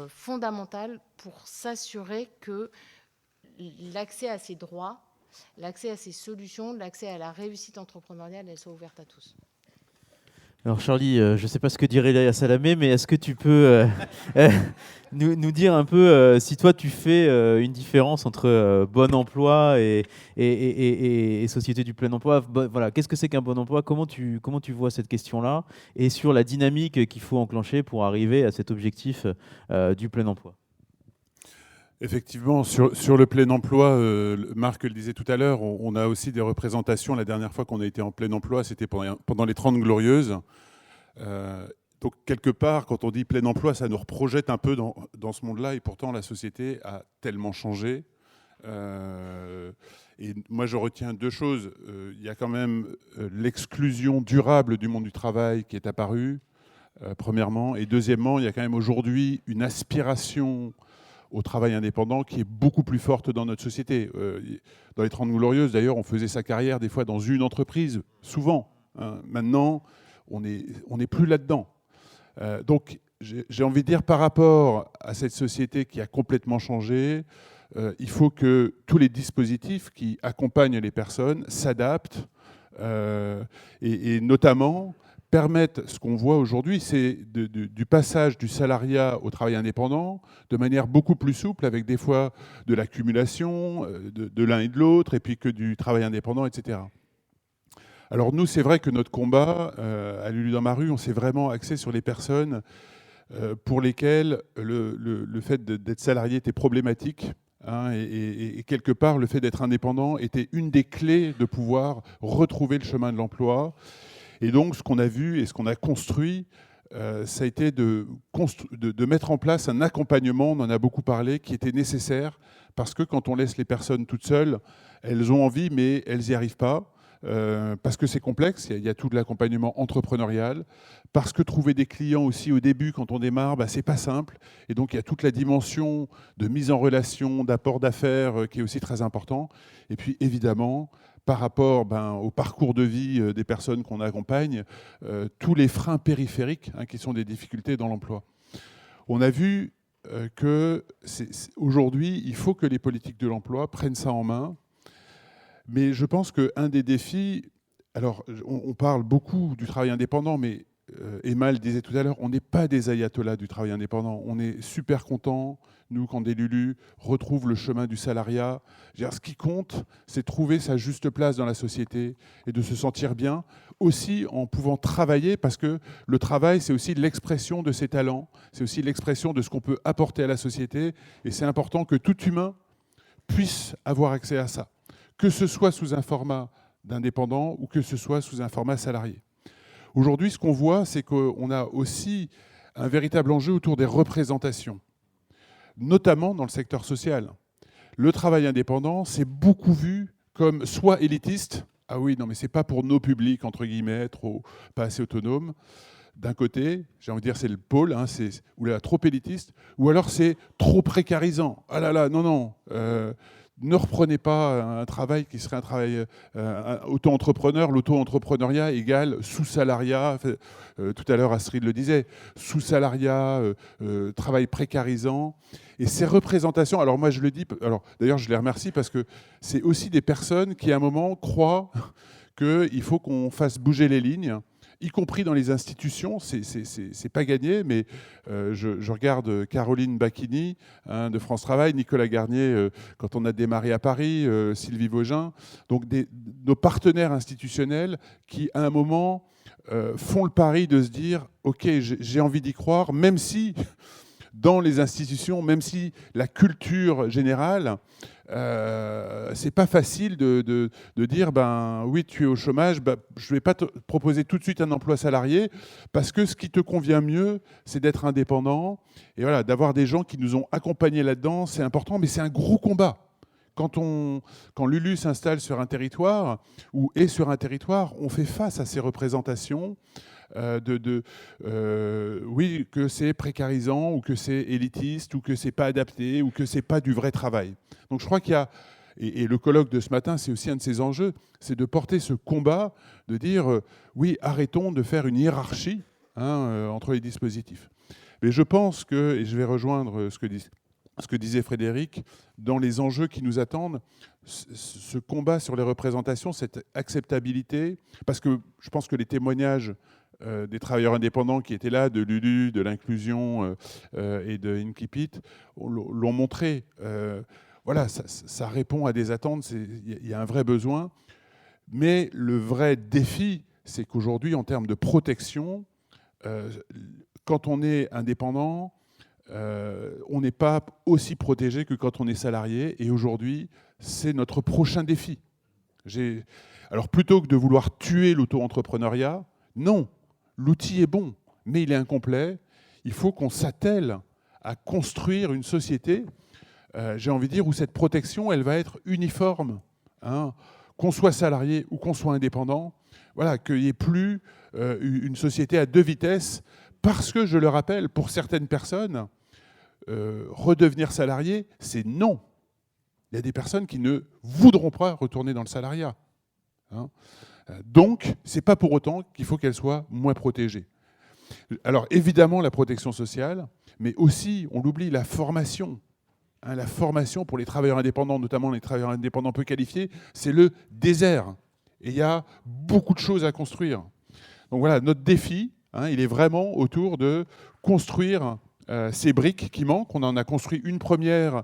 fondamentales pour s'assurer que l'accès à ces droits, l'accès à ces solutions, l'accès à la réussite entrepreneuriale, elle soit ouverte à tous. Alors Charlie, je ne sais pas ce que dirait Léa Salamé, mais est-ce que tu peux nous dire un peu si toi tu fais une différence entre bon emploi et société du plein emploi. Voilà, qu'est-ce que c'est qu'un bon emploi ? Comment tu vois cette question-là ? Et sur la dynamique qu'il faut enclencher pour arriver à cet objectif du plein emploi. Effectivement, sur le plein emploi, Marc le disait tout à l'heure, on a aussi des représentations. La dernière fois qu'on a été en plein emploi, c'était pendant les 30 Glorieuses. Donc, quelque part, quand on dit plein emploi, ça nous reprojette un peu dans ce monde-là. Et pourtant, la société a tellement changé. Et moi, je retiens deux choses. Il y a quand même l'exclusion durable du monde du travail qui est apparue, premièrement. Et deuxièmement, il y a quand même aujourd'hui une aspiration au travail indépendant qui est beaucoup plus forte dans notre société. Dans les 30 Glorieuses, d'ailleurs, on faisait sa carrière des fois dans une entreprise, souvent. Maintenant, on n'est plus là-dedans. Donc, j'ai envie de dire, par rapport à cette société qui a complètement changé, il faut que tous les dispositifs qui accompagnent les personnes s'adaptent et notamment permettent, ce qu'on voit aujourd'hui, c'est du passage du salariat au travail indépendant de manière beaucoup plus souple, avec des fois de l'accumulation de l'un et de l'autre, et puis que du travail indépendant, etc. Alors nous, c'est vrai que notre combat, à Lulu dans ma rue, on s'est vraiment axé sur les personnes pour lesquelles le fait d'être salarié était problématique. Et quelque part, le fait d'être indépendant était une des clés de pouvoir retrouver le chemin de l'emploi. Et donc, ce qu'on a vu et ce qu'on a construit, ça a été de mettre en place un accompagnement, on en a beaucoup parlé, qui était nécessaire, parce que quand on laisse les personnes toutes seules, elles ont envie, mais elles n'y arrivent pas, parce que c'est complexe, il y a tout de l'accompagnement entrepreneurial, parce que trouver des clients aussi au début, quand on démarre, c'est pas simple, et donc il y a toute la dimension de mise en relation, d'apport d'affaires qui est aussi très important, et puis évidemment, par rapport au parcours de vie des personnes qu'on accompagne, tous les freins périphériques qui sont des difficultés dans l'emploi. On a vu qu'aujourd'hui, il faut que les politiques de l'emploi prennent ça en main. Mais je pense qu'un des défis, alors on parle beaucoup du travail indépendant, mais Emma le disait tout à l'heure, on n'est pas des ayatollahs du travail indépendant. On est super contents, nous, quand des Lulu retrouvent le chemin du salariat. Ce qui compte, c'est trouver sa juste place dans la société et de se sentir bien, aussi en pouvant travailler, parce que le travail, c'est aussi l'expression de ses talents, c'est aussi l'expression de ce qu'on peut apporter à la société, et c'est important que tout humain puisse avoir accès à ça, que ce soit sous un format d'indépendant ou que ce soit sous un format salarié. Aujourd'hui, ce qu'on voit, c'est qu'on a aussi un véritable enjeu autour des représentations, notamment dans le secteur social. Le travail indépendant, c'est beaucoup vu comme soit élitiste, ah oui, non mais c'est pas pour nos publics, entre guillemets, pas assez autonomes, d'un côté, j'ai envie de dire c'est le pôle, ou là, trop élitiste, ou alors c'est trop précarisant. Ah là là, non, ne reprenez pas un travail qui serait un travail auto-entrepreneur. L'auto-entrepreneuriat égale sous-salariat. Tout à l'heure, Astrid le disait. Sous-salariat, travail précarisant. Et ces représentations, alors moi je le dis, d'ailleurs je les remercie parce que c'est aussi des personnes qui à un moment croient qu'il faut qu'on fasse bouger les lignes y compris dans les institutions. C'est pas gagné, mais je regarde Caroline Bacchini de France Travail, Nicolas Garnier quand on a démarré à Paris, Sylvie Vaugin, donc nos partenaires institutionnels qui, à un moment, font le pari de se dire « Ok, j'ai envie d'y croire », même si, dans les institutions, même si la culture générale, c'est pas facile de dire ben oui, tu es au chômage, ben, je vais pas te proposer tout de suite un emploi salarié parce que ce qui te convient mieux, c'est d'être indépendant et voilà, d'avoir des gens qui nous ont accompagnés là-dedans, c'est important, mais c'est un gros combat. Quand Lulu s'installe sur un territoire ou est sur un territoire, on fait face à ces représentations oui, que c'est précarisant ou que c'est élitiste ou que c'est pas adapté ou que c'est pas du vrai travail. Donc je crois qu'il y a, et le colloque de ce matin, c'est aussi un de ces enjeux, c'est de porter ce combat, de dire oui, arrêtons de faire une hiérarchie entre les dispositifs. Mais je pense que, et je vais rejoindre ce que disait Frédéric, dans les enjeux qui nous attendent, ce combat sur les représentations, cette acceptabilité, parce que je pense que les témoignages des travailleurs indépendants qui étaient là, de Lulu, de l'inclusion et de Inkipit, l'ont montré. Voilà, ça répond à des attentes, il y a un vrai besoin. Mais le vrai défi, c'est qu'aujourd'hui, en termes de protection, quand on est indépendant, on n'est pas aussi protégé que quand on est salarié. Et aujourd'hui, c'est notre prochain défi. Alors plutôt que de vouloir tuer l'auto-entrepreneuriat, non, l'outil est bon, mais il est incomplet. Il faut qu'on s'attelle à construire une société, j'ai envie de dire, où cette protection, elle va être uniforme. Qu'on soit salarié ou qu'on soit indépendant, voilà, qu'il n'y ait plus une société à deux vitesses, parce que, je le rappelle, pour certaines personnes, redevenir salarié, c'est non. Il y a des personnes qui ne voudront pas retourner dans le salariat. Donc, ce n'est pas pour autant qu'il faut qu'elles soient moins protégées. Alors, évidemment, la protection sociale, mais aussi, on l'oublie, la formation. La formation pour les travailleurs indépendants, notamment les travailleurs indépendants peu qualifiés, c'est le désert. Et il y a beaucoup de choses à construire. Donc voilà, notre défi, il est vraiment autour de construire ces briques qui manquent. On en a construit une première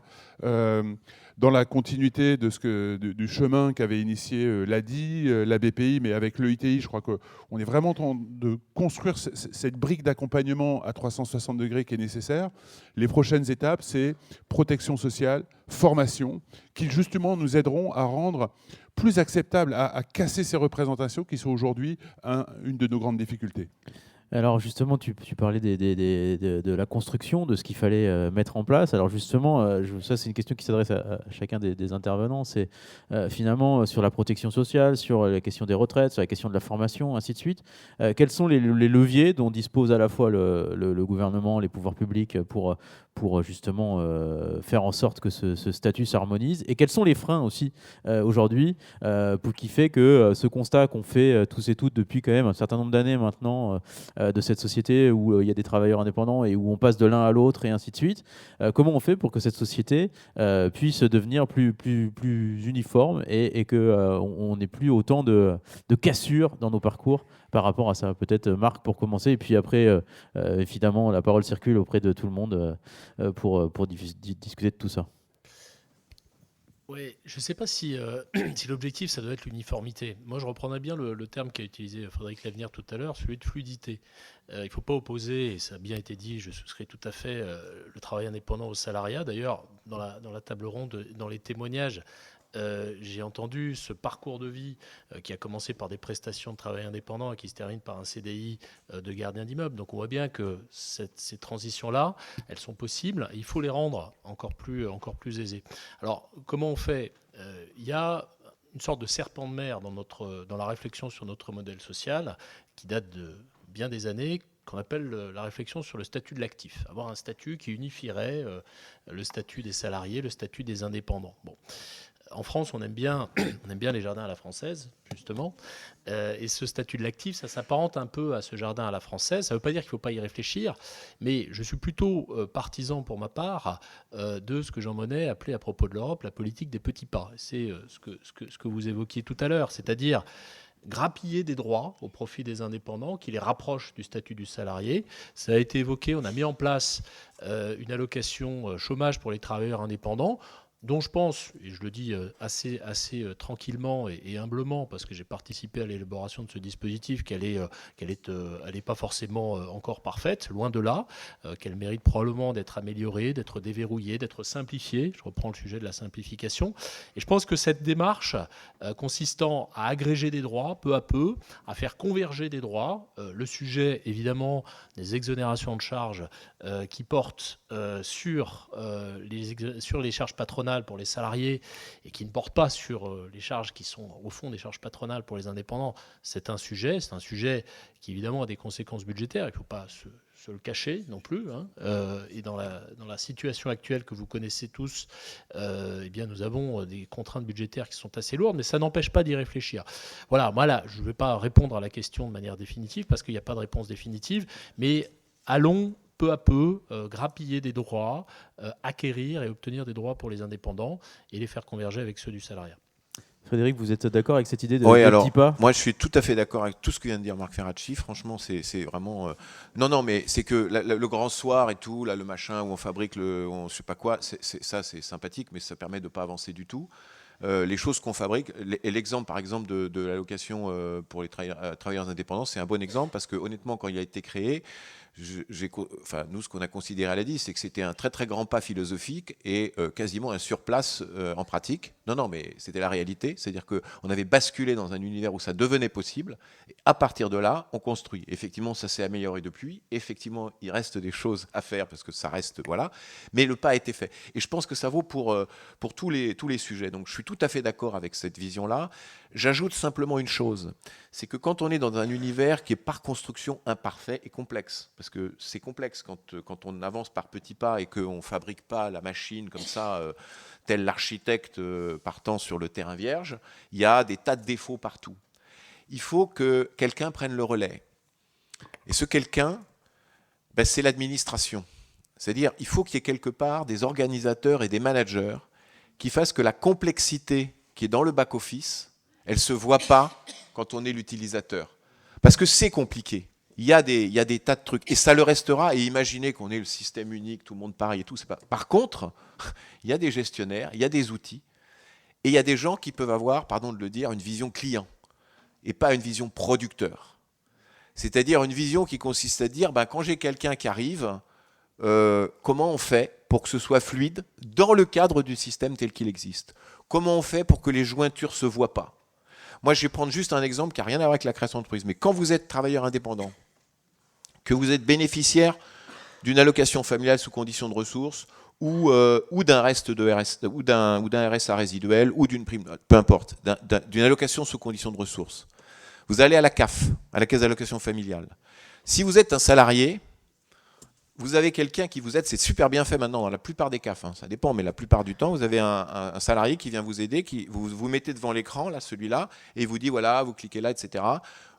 dans la continuité du chemin qu'avait initié l'ADI, la BPI, mais avec l'EITI, je crois qu'on est vraiment en train de construire cette brique d'accompagnement à 360 degrés qui est nécessaire. Les prochaines étapes, c'est protection sociale, formation, qui justement nous aideront à rendre plus acceptable, à casser ces représentations qui sont aujourd'hui une de nos grandes difficultés. Alors justement, tu parlais de la construction, de ce qu'il fallait mettre en place. Alors justement, ça c'est une question qui s'adresse à chacun des intervenants. C'est finalement sur la protection sociale, sur la question des retraites, sur la question de la formation, ainsi de suite. Quels sont les leviers dont dispose à la fois le gouvernement, les pouvoirs publics pour justement faire en sorte que ce statut s'harmonise, et quels sont les freins aussi aujourd'hui qui fait que ce constat qu'on fait tous et toutes depuis quand même un certain nombre d'années maintenant de cette société où il y a des travailleurs indépendants et où on passe de l'un à l'autre et ainsi de suite, comment on fait pour que cette société puisse devenir plus uniforme et qu'on n'ait plus autant de cassures dans nos parcours par rapport à ça? Peut-être Marc pour commencer, et puis après évidemment la parole circule auprès de tout le monde pour discuter de tout ça. Oui, je ne sais pas si l'objectif, ça doit être l'uniformité. Moi, je reprendrais bien le terme qu'a utilisé Frédéric Lavenir tout à l'heure, celui de fluidité. Il ne faut pas opposer, et ça a bien été dit, je souscris tout à fait, le travail indépendant au salariat. D'ailleurs, dans la table ronde, dans les témoignages, j'ai entendu ce parcours de vie qui a commencé par des prestations de travail indépendant et qui se termine par un CDI de gardien d'immeuble. Donc on voit bien que ces transitions-là, elles sont possibles. Il faut les rendre encore plus aisées. Alors comment on fait ? Il y a une sorte de serpent de mer dans la réflexion sur notre modèle social qui date de bien des années, qu'on appelle la réflexion sur le statut de l'actif. Avoir un statut qui unifierait le statut des salariés, le statut des indépendants. Bon. En France, on aime bien les jardins à la française, justement. Et ce statut de l'actif, ça s'apparente un peu à ce jardin à la française. Ça ne veut pas dire qu'il ne faut pas y réfléchir, mais je suis plutôt partisan, pour ma part, de ce que Jean Monnet appelait à propos de l'Europe la politique des petits pas. C'est ce que vous évoquiez tout à l'heure, c'est-à-dire grappiller des droits au profit des indépendants, qui les rapprochent du statut du salarié. Ça a été évoqué, on a mis en place une allocation chômage pour les travailleurs indépendants, dont je pense, et je le dis assez tranquillement et humblement, parce que j'ai participé à l'élaboration de ce dispositif, qu'elle est pas forcément encore parfaite, loin de là, qu'elle mérite probablement d'être améliorée, d'être déverrouillée, d'être simplifiée. Je reprends le sujet de la simplification. Et je pense que cette démarche consistant à agréger des droits peu à peu, à faire converger des droits, le sujet évidemment des exonérations de charges qui portent sur les charges patronales pour les salariés et qui ne portent pas sur les charges qui sont au fond des charges patronales pour les indépendants, c'est un sujet qui évidemment a des conséquences budgétaires, il ne faut pas se le cacher non plus, hein. Et dans la situation actuelle que vous connaissez tous, eh bien nous avons des contraintes budgétaires qui sont assez lourdes, mais ça n'empêche pas d'y réfléchir. Voilà, moi là, je ne vais pas répondre à la question de manière définitive parce qu'il n'y a pas de réponse définitive, mais allons peu à peu grappiller des droits, acquérir et obtenir des droits pour les indépendants et les faire converger avec ceux du salariat. Frédéric, vous êtes d'accord avec cette idée de petits pas ? Moi, je suis tout à fait d'accord avec tout ce que vient de dire Marc Ferracci. Franchement, c'est vraiment... Non, mais c'est que le grand soir et tout, là, le machin où on fabrique je sais pas quoi, ça, c'est sympathique, mais ça permet de ne pas avancer du tout. Les choses qu'on fabrique, et l'exemple, par exemple, de l'allocation pour les travailleurs indépendants, c'est un bon exemple parce que, honnêtement, quand il a été créé, nous, ce qu'on a considéré à l'ADI, c'est que c'était un très très grand pas philosophique et quasiment un surplace en pratique. Non, mais c'était la réalité. C'est-à-dire qu'on avait basculé dans un univers où ça devenait possible. Et à partir de là, on construit. Effectivement, ça s'est amélioré depuis. Effectivement, il reste des choses à faire parce que ça reste, voilà. Mais le pas a été fait. Et je pense que ça vaut pour tous les sujets. Donc, je suis tout à fait d'accord avec cette vision-là. J'ajoute simplement une chose, c'est que quand on est dans un univers qui est par construction imparfait et complexe, parce que c'est complexe quand on avance par petits pas et qu'on ne fabrique pas la machine comme ça, tel l'architecte partant sur le terrain vierge, il y a des tas de défauts partout. Il faut que quelqu'un prenne le relais. Et ce quelqu'un, c'est l'administration. C'est-à-dire il faut qu'il y ait quelque part des organisateurs et des managers qui fassent que la complexité qui est dans le back-office, elle ne se voit pas quand on est l'utilisateur. Parce que c'est compliqué. Il y a des tas de trucs. Et ça le restera. Et imaginez qu'on ait le système unique, tout le monde pareil et tout. C'est pas... Par contre, il y a des gestionnaires, il y a des outils. Et il y a des gens qui peuvent avoir, pardon de le dire, une vision client. Et pas une vision producteur. C'est-à-dire une vision qui consiste à dire, quand j'ai quelqu'un qui arrive, comment on fait pour que ce soit fluide dans le cadre du système tel qu'il existe ? Comment on fait pour que les jointures ne se voient pas ? Moi, je vais prendre juste un exemple qui n'a rien à voir avec la création d'entreprise. Mais quand vous êtes travailleur indépendant, que vous êtes bénéficiaire d'une allocation familiale sous condition de ressources ou d'un RSA résiduel ou d'une prime, peu importe, d'une allocation sous condition de ressources, vous allez à la CAF, à la caisse d'allocation familiale. Si vous êtes un salarié, vous avez quelqu'un qui vous aide, c'est super bien fait maintenant dans la plupart des CAF, ça dépend, mais la plupart du temps, vous avez un salarié qui vient vous aider, qui vous mettez devant l'écran, là, celui-là, et il vous dit, voilà, vous cliquez là, etc.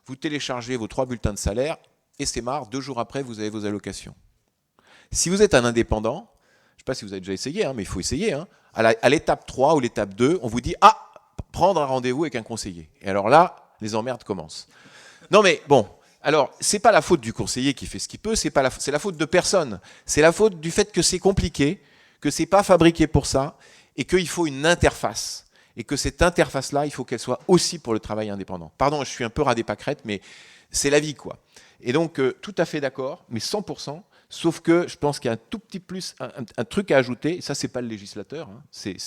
Vous téléchargez vos 3 bulletins de salaire, et c'est marre, 2 jours après, vous avez vos allocations. Si vous êtes un indépendant, je ne sais pas si vous avez déjà essayé, mais il faut essayer, à l'étape 3 ou l'étape 2, on vous dit, prendre un rendez-vous avec un conseiller. Et alors là, les emmerdes commencent. Non mais bon... Alors, ce n'est pas la faute du conseiller qui fait ce qu'il peut, c'est la faute de personne. C'est la faute du fait que c'est compliqué, que ce n'est pas fabriqué pour ça, et qu'il faut une interface. Et que cette interface-là, il faut qu'elle soit aussi pour le travail indépendant. Pardon, je suis un peu radé pâquerette, mais c'est la vie, quoi. Et donc, tout à fait d'accord, mais 100%, sauf que je pense qu'il y a un tout petit plus, un truc à ajouter, et ça, ce n'est pas le législateur, c'est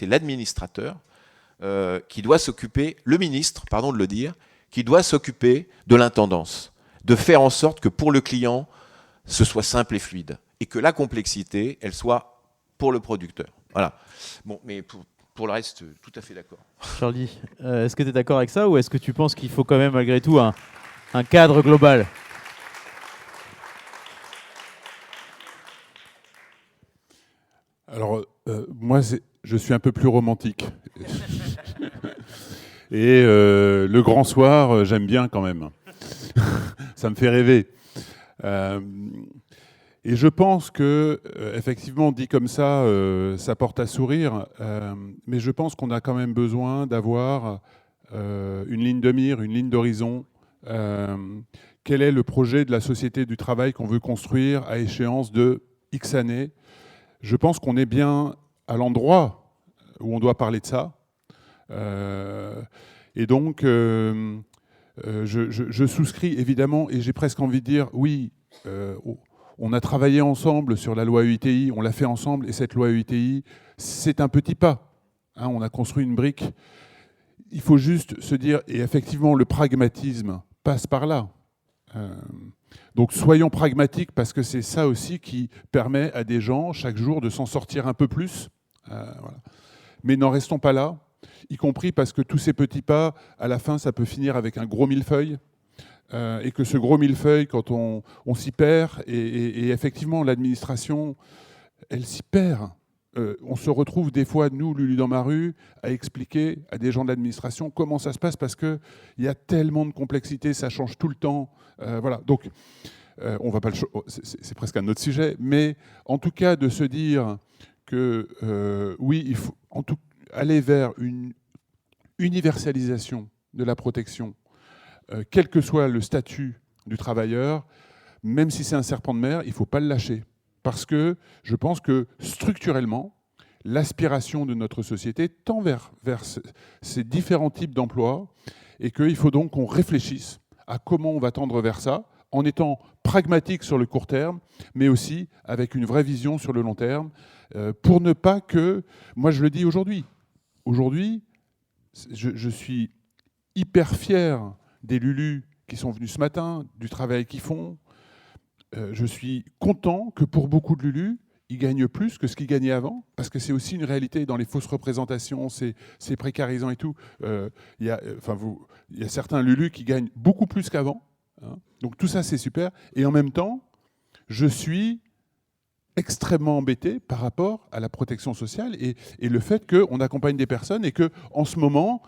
l'administrateur qui doit s'occuper, le ministre, pardon de le dire, qui doit s'occuper de l'intendance, de faire en sorte que pour le client, ce soit simple et fluide, et que la complexité, elle soit pour le producteur. Voilà. Bon, mais pour le reste, tout à fait d'accord. Charlie, est-ce que tu es d'accord avec ça, ou est-ce que tu penses qu'il faut quand même, malgré tout, un cadre global ? Alors, moi, je suis un peu plus romantique. Et le grand soir, j'aime bien quand même. Ça me fait rêver. Et je pense que, effectivement, dit comme ça porte à sourire. Mais je pense qu'on a quand même besoin d'avoir une ligne de mire, une ligne d'horizon. Quel est le projet de la société du travail qu'on veut construire à échéance de X années? Je pense qu'on est bien à l'endroit où on doit parler de ça. Et donc, je souscris évidemment, et j'ai presque envie de dire, oui, on a travaillé ensemble sur la loi UITI, on l'a fait ensemble, et cette loi UITI, c'est un petit pas. Hein, on a construit une brique. Il faut juste se dire, et effectivement, le pragmatisme passe par là. Donc soyons pragmatiques, parce que c'est ça aussi qui permet à des gens, chaque jour, de s'en sortir un peu plus. Voilà. Mais n'en restons pas là, y compris parce que tous ces petits pas, à la fin, ça peut finir avec un gros millefeuille. Et que ce gros millefeuille, quand on s'y perd, et effectivement, l'administration, elle s'y perd. On se retrouve des fois, nous, Lulu dans ma rue, à expliquer à des gens de l'administration comment ça se passe, parce qu'il y a tellement de complexité, ça change tout le temps. Voilà. Donc, on va pas c'est presque un autre sujet, mais en tout cas, de se dire que oui, il faut aller vers une universalisation de la protection, quel que soit le statut du travailleur, même si c'est un serpent de mer, il ne faut pas le lâcher. Parce que je pense que structurellement, l'aspiration de notre société tend vers ces différents types d'emplois, et qu'il faut donc qu'on réfléchisse à comment on va tendre vers ça, en étant pragmatique sur le court terme, mais aussi avec une vraie vision sur le long terme, pour ne pas que... Moi, je le dis aujourd'hui. Aujourd'hui, je suis hyper fier des Lulus qui sont venus ce matin, du travail qu'ils font. Je suis content que pour beaucoup de Lulus, ils gagnent plus que ce qu'ils gagnaient avant, parce que c'est aussi une réalité dans les fausses représentations, c'est précarisant et tout. Il y a certains Lulus qui gagnent beaucoup plus qu'avant. Hein. Donc tout ça, c'est super. Et en même temps, je suis extrêmement embêté par rapport à la protection sociale et le fait qu'on accompagne des personnes et qu'en ce moment,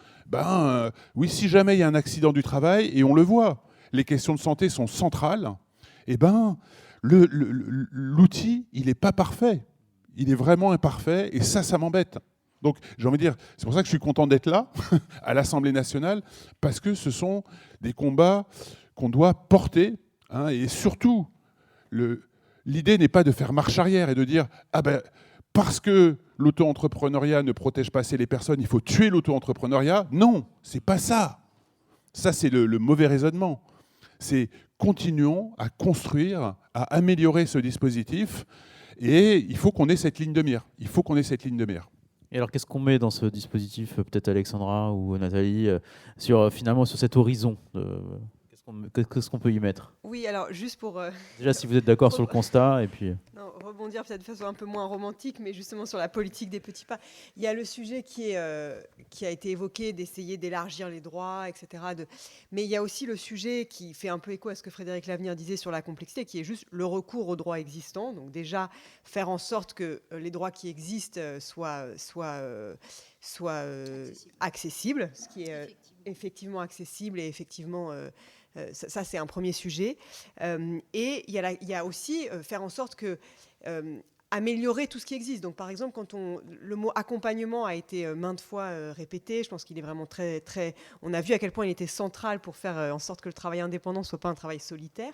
oui, si jamais il y a un accident du travail, et on le voit, les questions de santé sont centrales, l'outil, il n'est pas parfait. Il est vraiment imparfait, et ça m'embête. Donc, j'ai envie de dire, c'est pour ça que je suis content d'être là, à l'Assemblée nationale, parce que ce sont des combats qu'on doit porter, hein, et surtout, l'idée n'est pas de faire marche arrière et de dire parce que l'auto-entrepreneuriat ne protège pas assez les personnes, il faut tuer l'auto-entrepreneuriat. Non, c'est pas ça. Ça, c'est le mauvais raisonnement. C'est continuons à construire, à améliorer ce dispositif, et il faut qu'on ait cette ligne de mire. Et alors, qu'est-ce qu'on met dans ce dispositif, peut-être Alexandra ou Nathalie, finalement sur cet horizon Qu'est-ce qu'on peut y mettre? Oui, alors juste pour... Déjà, si vous êtes d'accord sur le constat, et puis... Non, rebondir peut-être de façon un peu moins romantique, mais justement sur la politique des petits pas. Il y a le sujet qui a été évoqué, d'essayer d'élargir les droits, etc. Mais il y a aussi le sujet qui fait un peu écho à ce que Frédéric Lavenir disait sur la complexité, qui est juste le recours aux droits existants. Donc déjà, faire en sorte que les droits qui existent soient accessibles, ce qui est effectivement accessible et effectivement... ça, c'est un premier sujet. Et il y a aussi faire en sorte que améliorer tout ce qui existe. Donc, par exemple, quand le mot accompagnement a été maintes fois répété, je pense qu'il est vraiment très, très... On a vu à quel point il était central pour faire en sorte que le travail indépendant ne soit pas un travail solitaire.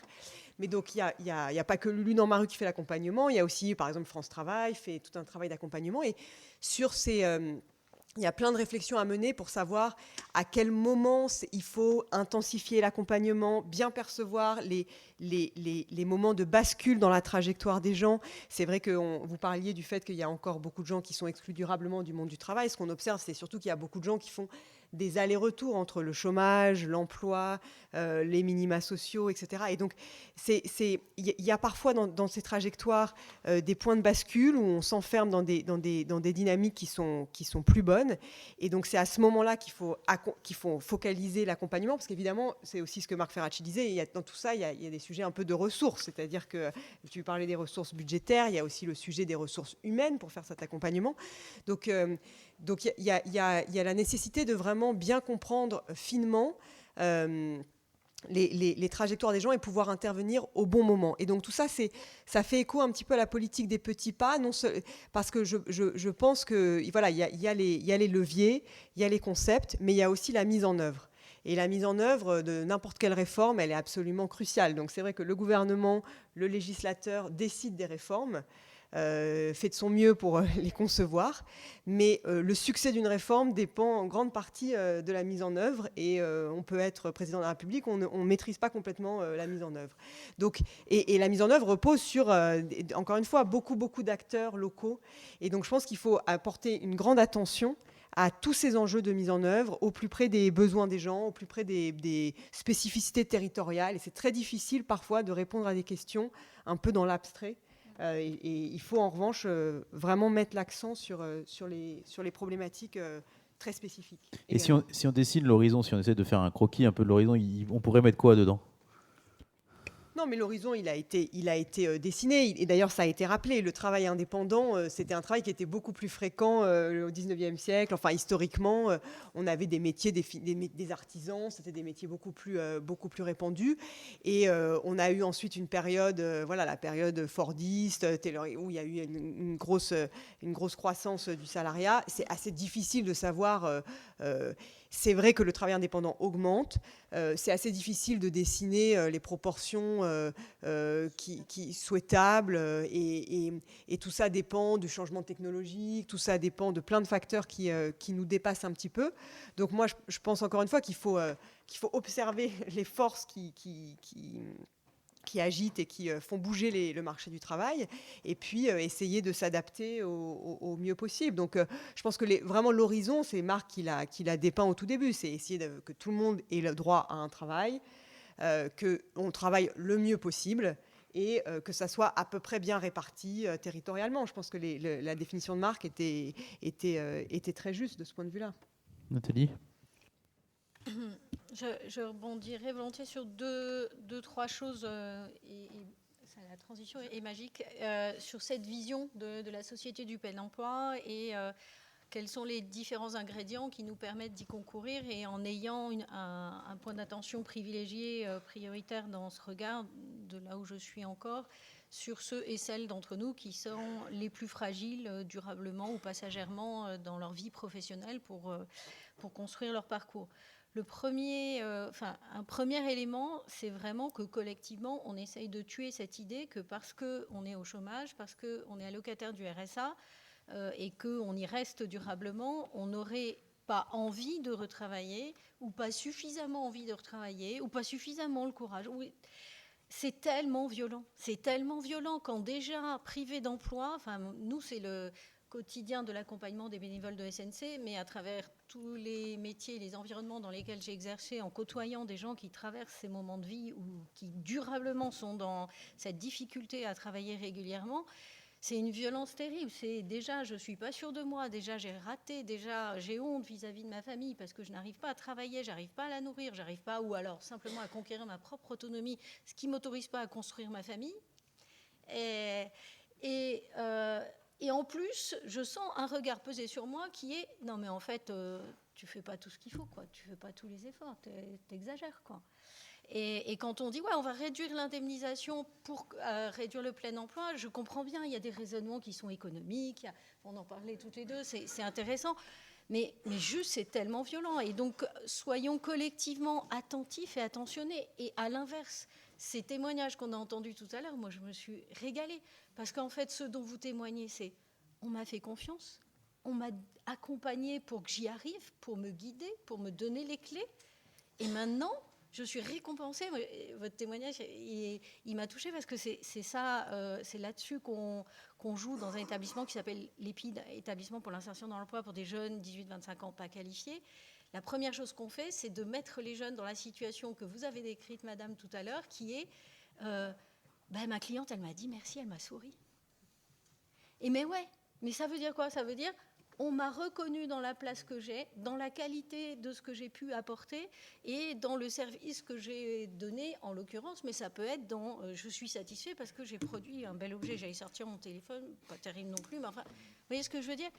Mais donc, il n'y a pas que Lulu dans ma rue qui fait l'accompagnement. Il y a aussi, par exemple, France Travail fait tout un travail d'accompagnement. Et sur ces... il y a plein de réflexions à mener pour savoir à quel moment il faut intensifier l'accompagnement, bien percevoir les moments de bascule dans la trajectoire des gens. C'est vrai que vous parliez du fait qu'il y a encore beaucoup de gens qui sont exclus durablement du monde du travail. Ce qu'on observe, c'est surtout qu'il y a beaucoup de gens qui font des allers-retours entre le chômage, l'emploi, les minima sociaux, etc. Et donc, il y a parfois dans ces trajectoires des points de bascule où on s'enferme dans des dynamiques qui sont plus bonnes. Et donc, c'est à ce moment-là qu'il faut focaliser l'accompagnement, parce qu'évidemment, c'est aussi ce que Marc Ferracci disait, dans tout ça, il y a des sujets un peu de ressources, c'est-à-dire que tu parlais des ressources budgétaires, il y a aussi le sujet des ressources humaines pour faire cet accompagnement. Donc il y a la nécessité de vraiment bien comprendre finement les trajectoires des gens et pouvoir intervenir au bon moment. Et donc tout ça, ça fait écho un petit peu à la politique des petits pas, parce que je pense que voilà, il y a les leviers, il y a les concepts, mais il y a aussi la mise en œuvre. Et la mise en œuvre de n'importe quelle réforme, elle est absolument cruciale. Donc c'est vrai que le gouvernement, le législateur décide des réformes, fait de son mieux pour les concevoir, mais le succès d'une réforme dépend en grande partie de la mise en œuvre, et on peut être président de la République, on ne maîtrise pas complètement la mise en œuvre. Donc, et la mise en œuvre repose sur, encore une fois, beaucoup d'acteurs locaux, et donc je pense qu'il faut apporter une grande attention à tous ces enjeux de mise en œuvre, au plus près des besoins des gens, au plus près des spécificités territoriales, et c'est très difficile parfois de répondre à des questions un peu dans l'abstrait. Et il faut en revanche vraiment mettre l'accent sur les problématiques très spécifiques. Et si on dessine l'horizon, si on essaie de faire un croquis un peu de l'horizon, on pourrait mettre quoi dedans ? Non, mais l'horizon, il a été dessiné. Et d'ailleurs, ça a été rappelé. Le travail indépendant, c'était un travail qui était beaucoup plus fréquent au 19e siècle. Enfin, historiquement, on avait des métiers, des artisans. C'était des métiers beaucoup plus répandus. Et on a eu ensuite une période, la période fordiste, où il y a eu une grosse croissance du salariat. C'est assez difficile de savoir. C'est vrai que le travail indépendant augmente. C'est assez difficile de dessiner les proportions qui souhaitables. Et tout ça dépend du changement technologique. Tout ça dépend de plein de facteurs qui nous dépassent un petit peu. Donc moi, je pense encore une fois qu'il faut observer les forces qui agitent et qui font bouger le marché du travail, et puis essayer de s'adapter au mieux possible. Donc je pense que vraiment l'horizon, c'est Marc qui l'a dépeint au tout début, c'est essayer que tout le monde ait le droit à un travail, qu'on travaille le mieux possible, et que ça soit à peu près bien réparti territorialement. Je pense que la définition de Marc était très juste de ce point de vue-là. Nathalie ? Je rebondirai volontiers sur deux, trois choses, et la transition est magique, sur cette vision de la société du plein emploi, et quels sont les différents ingrédients qui nous permettent d'y concourir, et en ayant un point d'attention privilégié, prioritaire dans ce regard, de là où je suis encore, sur ceux et celles d'entre nous qui sont les plus fragiles, durablement ou passagèrement, dans leur vie professionnelle pour construire leur parcours. Un premier élément, c'est vraiment que collectivement, on essaye de tuer cette idée que parce qu'on est au chômage, parce qu'on est allocataire du RSA, et qu'on y reste durablement, on n'aurait pas envie de retravailler, ou pas suffisamment envie de retravailler, ou pas suffisamment le courage. C'est tellement violent quand déjà privé d'emploi, nous c'est le quotidien de l'accompagnement des bénévoles de SNC, mais à travers tous les métiers, les environnements dans lesquels j'ai exercé, en côtoyant des gens qui traversent ces moments de vie ou qui durablement sont dans cette difficulté à travailler régulièrement, c'est une violence terrible. C'est déjà, je ne suis pas sûre de moi, déjà j'ai raté, déjà j'ai honte vis-à-vis de ma famille parce que je n'arrive pas à travailler, j'arrive pas à la nourrir, j'arrive pas, ou alors simplement à conquérir ma propre autonomie, ce qui ne m'autorise pas à construire ma famille. Et en plus, je sens un regard peser sur moi qui est « non mais en fait, tu fais pas tout ce qu'il faut, quoi. Tu fais pas tous les efforts, t'exagères, quoi ». Et quand on dit « ouais, on va réduire l'indemnisation pour réduire le plein emploi », je comprends bien, il y a des raisonnements qui sont économiques, on en parlait toutes les deux, c'est intéressant, mais juste c'est tellement violent. Et donc soyons collectivement attentifs et attentionnés. Et à l'inverse, ces témoignages qu'on a entendus tout à l'heure, moi je me suis régalée. Parce qu'en fait, ce dont vous témoignez, c'est on m'a fait confiance, on m'a accompagné pour que j'y arrive, pour me guider, pour me donner les clés. Et maintenant, je suis récompensée. Votre témoignage, il m'a touchée parce que c'est là-dessus qu'on joue dans un établissement qui s'appelle l'EPID, établissement pour l'insertion dans l'emploi pour des jeunes 18-25 ans pas qualifiés. La première chose qu'on fait, c'est de mettre les jeunes dans la situation que vous avez décrite, madame, tout à l'heure, qui est... ma cliente, elle m'a dit merci, elle m'a souri. Et mais ça veut dire quoi ? Ça veut dire on m'a reconnu dans la place que j'ai, dans la qualité de ce que j'ai pu apporter et dans le service que j'ai donné, en l'occurrence, mais ça peut être dans je suis satisfait parce que j'ai produit un bel objet, j'allais sortir mon téléphone, pas terrible non plus, mais enfin, vous voyez ce que je veux dire ?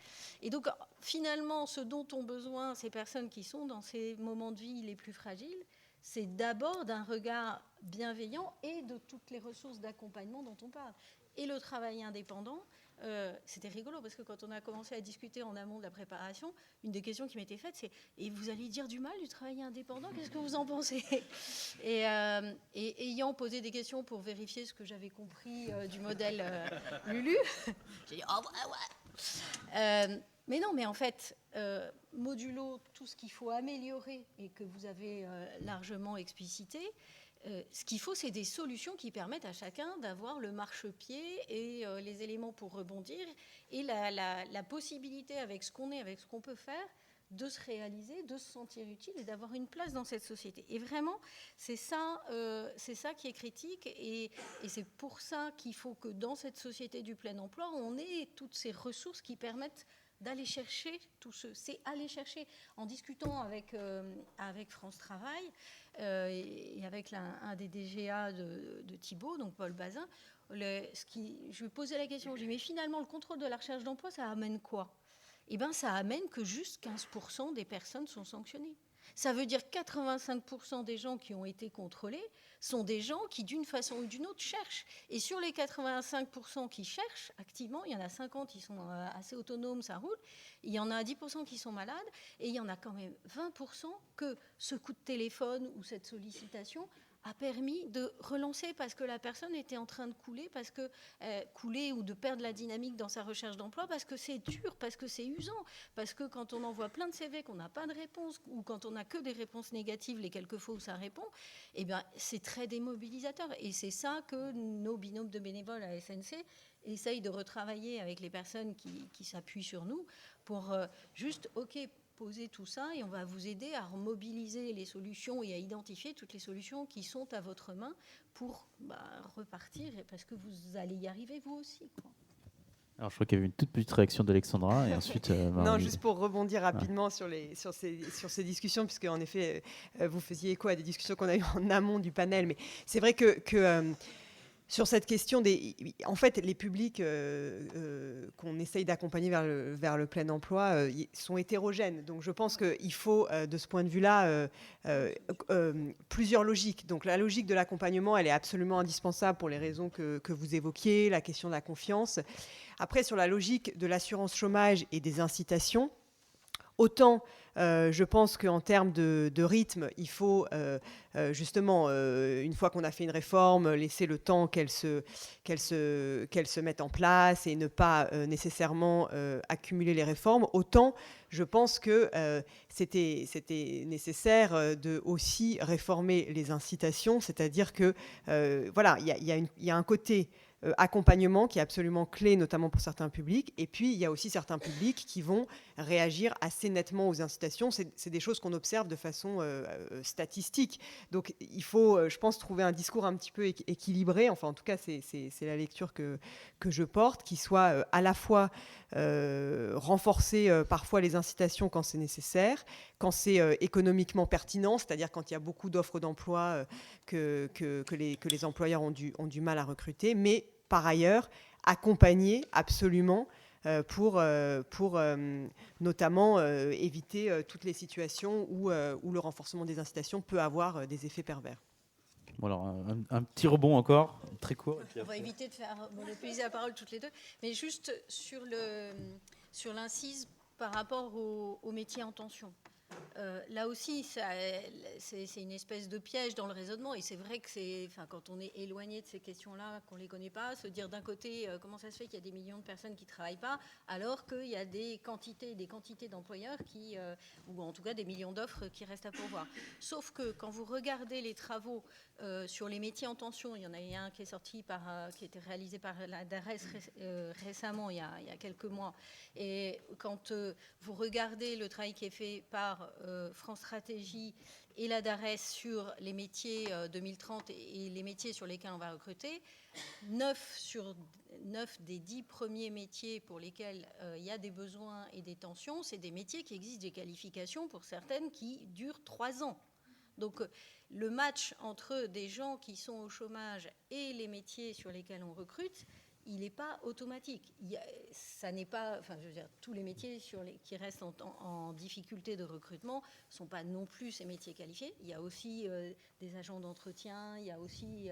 Et donc, finalement, ce dont ont besoin ces personnes qui sont dans ces moments de vie les plus fragiles, c'est d'abord d'un regard bienveillant et de toutes les ressources d'accompagnement dont on parle. Et le travail indépendant, c'était rigolo parce que quand on a commencé à discuter en amont de la préparation, une des questions qui m'était faite, c'est « Et vous allez dire du mal du travail indépendant ? Qu'est-ce que vous en pensez ?» et ayant posé des questions pour vérifier ce que j'avais compris du modèle Lulu, j'ai dit « Oh, ouais. Mais non, mais en fait, modulo tout ce qu'il faut améliorer et que vous avez largement explicité, ce qu'il faut, c'est des solutions qui permettent à chacun d'avoir le marchepied et les éléments pour rebondir et la possibilité, avec ce qu'on est, avec ce qu'on peut faire, de se réaliser, de se sentir utile et d'avoir une place dans cette société. Et vraiment, c'est ça qui est critique et c'est pour ça qu'il faut que dans cette société du plein emploi, on ait toutes ces ressources qui permettent d'aller chercher tout ce. C'est aller chercher. En discutant avec France Travail et avec un des DGA de Thibault, donc Paul Bazin, je lui posais la question, je lui dis, mais finalement, le contrôle de la recherche d'emploi, ça amène quoi ? Eh bien, ça amène que juste 15% des personnes sont sanctionnées. Ça veut dire 85% des gens qui ont été contrôlés sont des gens qui, d'une façon ou d'une autre, cherchent. Et sur les 85% qui cherchent activement, il y en a 50 qui sont assez autonomes, ça roule. Il y en a 10% qui sont malades. Et il y en a quand même 20% que ce coup de téléphone ou cette sollicitation a permis de relancer parce que la personne était en train de couler, couler ou de perdre la dynamique dans sa recherche d'emploi, parce que c'est dur, parce que c'est usant, parce que quand on envoie plein de CV, qu'on n'a pas de réponse, ou quand on n'a que des réponses négatives les quelques fois où ça répond, eh bien, c'est très démobilisateur. Et c'est ça que nos binômes de bénévoles à SNC essayent de retravailler avec les personnes qui s'appuient sur nous pour juste, OK, poser tout ça et on va vous aider à remobiliser les solutions et à identifier toutes les solutions qui sont à votre main pour repartir parce que vous allez y arriver vous aussi, quoi. Alors, je crois qu'il y avait une toute petite réaction d'Alexandra et ensuite. Non, juste pour rebondir rapidement sur ces discussions, puisque en effet, vous faisiez écho à des discussions qu'on a eues en amont du panel, mais c'est vrai que sur cette question en fait, les publics qu'on essaye d'accompagner vers le plein emploi sont hétérogènes. Donc, je pense qu'il faut, de ce point de vue-là, plusieurs logiques. Donc, la logique de l'accompagnement, elle est absolument indispensable pour les raisons que vous évoquiez, la question de la confiance. Après, sur la logique de l'assurance chômage et des incitations, autant je pense qu'en termes de rythme, il faut justement, une fois qu'on a fait une réforme, laisser le temps qu'elle se mette en place et ne pas nécessairement accumuler les réformes. Autant, je pense que c'était nécessaire de aussi réformer les incitations, c'est-à-dire que voilà, il y a un côté accompagnement qui est absolument clé, notamment pour certains publics. Et puis, il y a aussi certains publics qui vont réagir assez nettement aux incitations. C'est des choses qu'on observe de façon statistique. Donc, il faut, je pense, trouver un discours un petit peu équilibré. Enfin, en tout cas, c'est la lecture que je porte, qui soit à la fois renforcer parfois les incitations quand c'est nécessaire, quand c'est économiquement pertinent, c'est-à-dire quand il y a beaucoup d'offres d'emploi que les employeurs ont du mal à recruter, mais par ailleurs, accompagner absolument pour notamment éviter toutes les situations où le renforcement des incitations peut avoir des effets pervers. Bon, alors, un petit rebond encore, très court. On va éviter de faire monopoliser la parole toutes les deux, mais juste sur l'incise par rapport au métier en tension. Là aussi, c'est une espèce de piège dans le raisonnement, et c'est vrai que quand on est éloigné de ces questions-là, qu'on ne les connaît pas, se dire d'un côté comment ça se fait qu'il y a des millions de personnes qui ne travaillent pas, alors qu'il y a des quantités d'employeurs ou en tout cas des millions d'offres qui restent à pourvoir. Sauf que quand vous regardez les travaux sur les métiers en tension, il y en a un qui est sorti qui a été réalisé par la DARES récemment, il y a quelques mois, et quand vous regardez le travail qui est fait par France Stratégie et la DARES sur les métiers 2030 et les métiers sur lesquels on va recruter, 9 des 10 premiers métiers pour lesquels il y a des besoins et des tensions, c'est des métiers qui existent des qualifications pour certaines qui durent 3 ans. Donc le match entre des gens qui sont au chômage et les métiers sur lesquels on recrute, il n'est pas automatique. Ça n'est pas, enfin, je veux dire, tous les métiers qui restent en difficulté de recrutement ne sont pas non plus ces métiers qualifiés. Il y a aussi des agents d'entretien, il y a aussi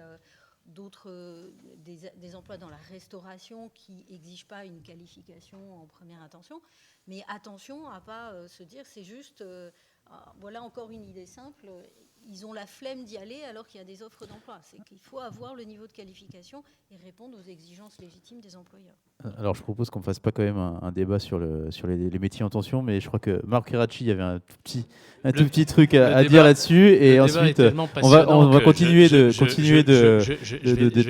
d'autres des emplois dans la restauration qui n'exigent pas une qualification en première intention. Mais attention à ne pas se dire c'est juste, voilà encore une idée simple, ils ont la flemme d'y aller alors qu'il y a des offres d'emploi. C'est qu'il faut avoir le niveau de qualification et répondre aux exigences légitimes des employeurs. Alors je propose qu'on ne fasse pas quand même un débat sur les métiers en tension, mais je crois que Marc Hiracci avait un tout petit truc à dire là-dessus, et ensuite on va continuer de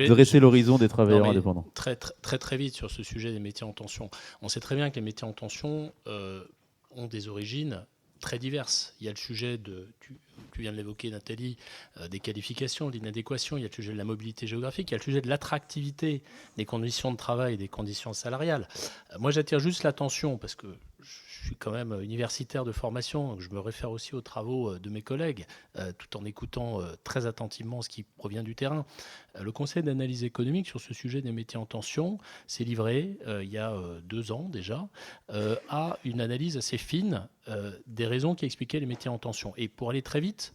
dresser l'horizon des travailleurs indépendants. Très vite sur ce sujet des métiers en tension. On sait très bien que les métiers en tension ont des origines très diverses. Il y a le sujet tu viens de l'évoquer, Nathalie, des qualifications, de l'inadéquation, il y a le sujet de la mobilité géographique, il y a le sujet de l'attractivité des conditions de travail et des conditions salariales. Moi, j'attire juste l'attention, parce que je suis quand même universitaire de formation, donc je me réfère aussi aux travaux de mes collègues, tout en écoutant très attentivement ce qui provient du terrain. Le Conseil d'analyse économique sur ce sujet des métiers en tension s'est livré, il y a 2 ans déjà, à une analyse assez fine des raisons qui expliquaient les métiers en tension. Et pour aller très vite,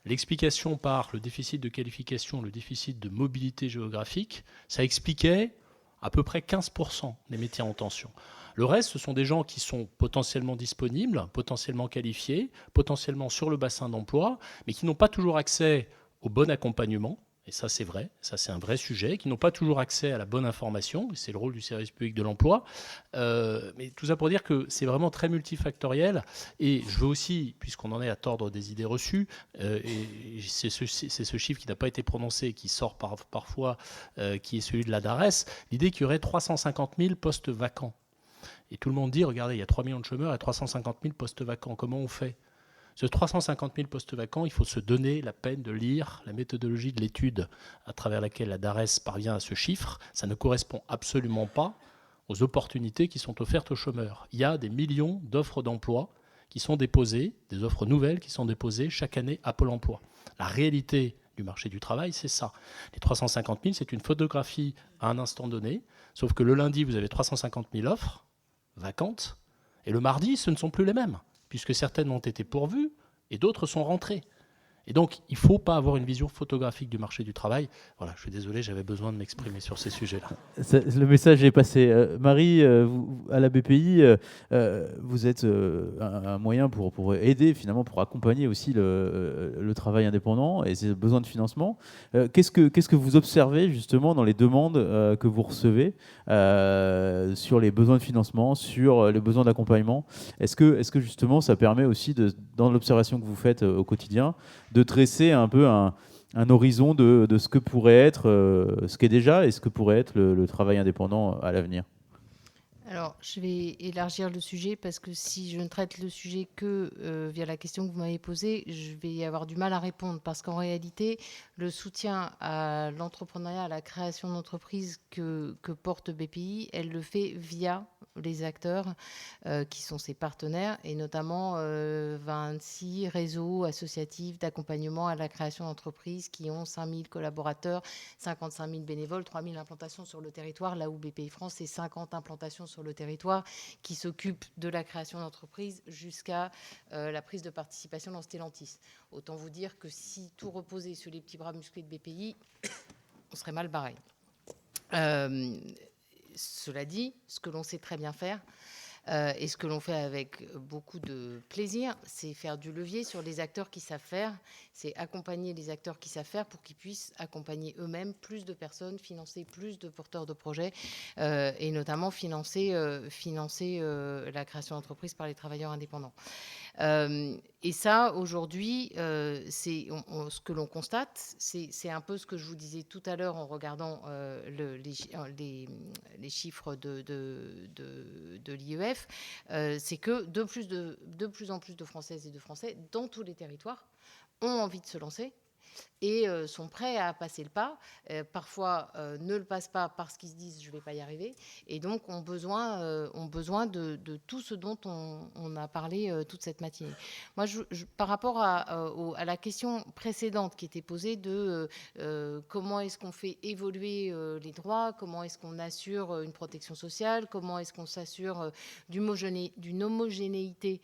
l'explication par le déficit de qualification, le déficit de mobilité géographique, ça expliquait à peu près 15% des métiers en tension. Le reste, ce sont des gens qui sont potentiellement disponibles, potentiellement qualifiés, potentiellement sur le bassin d'emploi, mais qui n'ont pas toujours accès au bon accompagnement. Et ça, c'est vrai, ça, c'est un vrai sujet, qui n'ont pas toujours accès à la bonne information, et c'est le rôle du service public de l'emploi. Mais tout ça pour dire que c'est vraiment très multifactoriel. Et je veux aussi, puisqu'on en est à tordre des idées reçues, et c'est ce chiffre qui n'a pas été prononcé, qui sort parfois, qui est celui de la DARES, l'idée qu'il y aurait 350 000 postes vacants. Et tout le monde dit, regardez, il y a 3 millions de chômeurs et 350 000 postes vacants. Comment on fait ? Ce 350 000 postes vacants, il faut se donner la peine de lire la méthodologie de l'étude à travers laquelle la DARES parvient à ce chiffre. Ça ne correspond absolument pas aux opportunités qui sont offertes aux chômeurs. Il y a des millions d'offres d'emploi qui sont déposées, des offres nouvelles qui sont déposées chaque année à Pôle emploi. La réalité du marché du travail, c'est ça. Les 350 000, c'est une photographie à un instant donné, sauf que le lundi, vous avez 350 000 offres vacantes, et le mardi, ce ne sont plus les mêmes, puisque certaines ont été pourvues et d'autres sont rentrées. Et donc, il ne faut pas avoir une vision photographique du marché du travail. Voilà, je suis désolé, j'avais besoin de m'exprimer sur ces sujets-là. Le message est passé. Marie, vous, à la BPI, vous êtes un moyen pour aider, finalement, pour accompagner aussi le travail indépendant et ses besoins de financement. Qu'est-ce que vous observez, justement, dans les demandes que vous recevez sur les besoins de financement, sur les besoins d'accompagnement ? Est-ce que justement, ça permet aussi, dans l'observation que vous faites au quotidien, de dresser un peu un horizon de ce que pourrait être, ce qu'est déjà et ce que pourrait être le travail indépendant à l'avenir? Alors, je vais élargir le sujet parce que si je ne traite le sujet que via la question que vous m'avez posée, je vais avoir du mal à répondre parce qu'en réalité, le soutien à l'entrepreneuriat, à la création d'entreprises que porte BPI, elle le fait via les acteurs qui sont ses partenaires et notamment 26 réseaux associatifs d'accompagnement à la création d'entreprises qui ont 5000 collaborateurs, 55 000 bénévoles, 3000 implantations sur le territoire, là où BPI France, c'est 50 implantations sur le territoire qui s'occupent de la création d'entreprises jusqu'à la prise de participation dans Stellantis. Autant vous dire que si tout reposait sur les petits bras musclés de BPI, on serait mal barré. Cela dit, ce que l'on sait très bien faire, et ce que l'on fait avec beaucoup de plaisir, c'est faire du levier sur les acteurs qui savent faire, c'est accompagner les acteurs qui savent faire pour qu'ils puissent accompagner eux-mêmes plus de personnes, financer plus de porteurs de projets, et notamment financer la création d'entreprises par les travailleurs indépendants. Et ça, aujourd'hui, ce que l'on constate, c'est un peu ce que je vous disais tout à l'heure en regardant les chiffres de l'IEF, c'est que de plus en plus de Françaises et de Français, dans tous les territoires, ont envie de se lancer et sont prêts à passer le pas. Parfois, ne le passent pas parce qu'ils se disent « je ne vais pas y arriver ». Et donc, ont besoin de tout ce dont on a parlé toute cette matinée. Moi, par rapport à la question précédente qui était posée de comment est-ce qu'on fait évoluer les droits, comment est-ce qu'on assure une protection sociale, comment est-ce qu'on s'assure d'une homogénéité,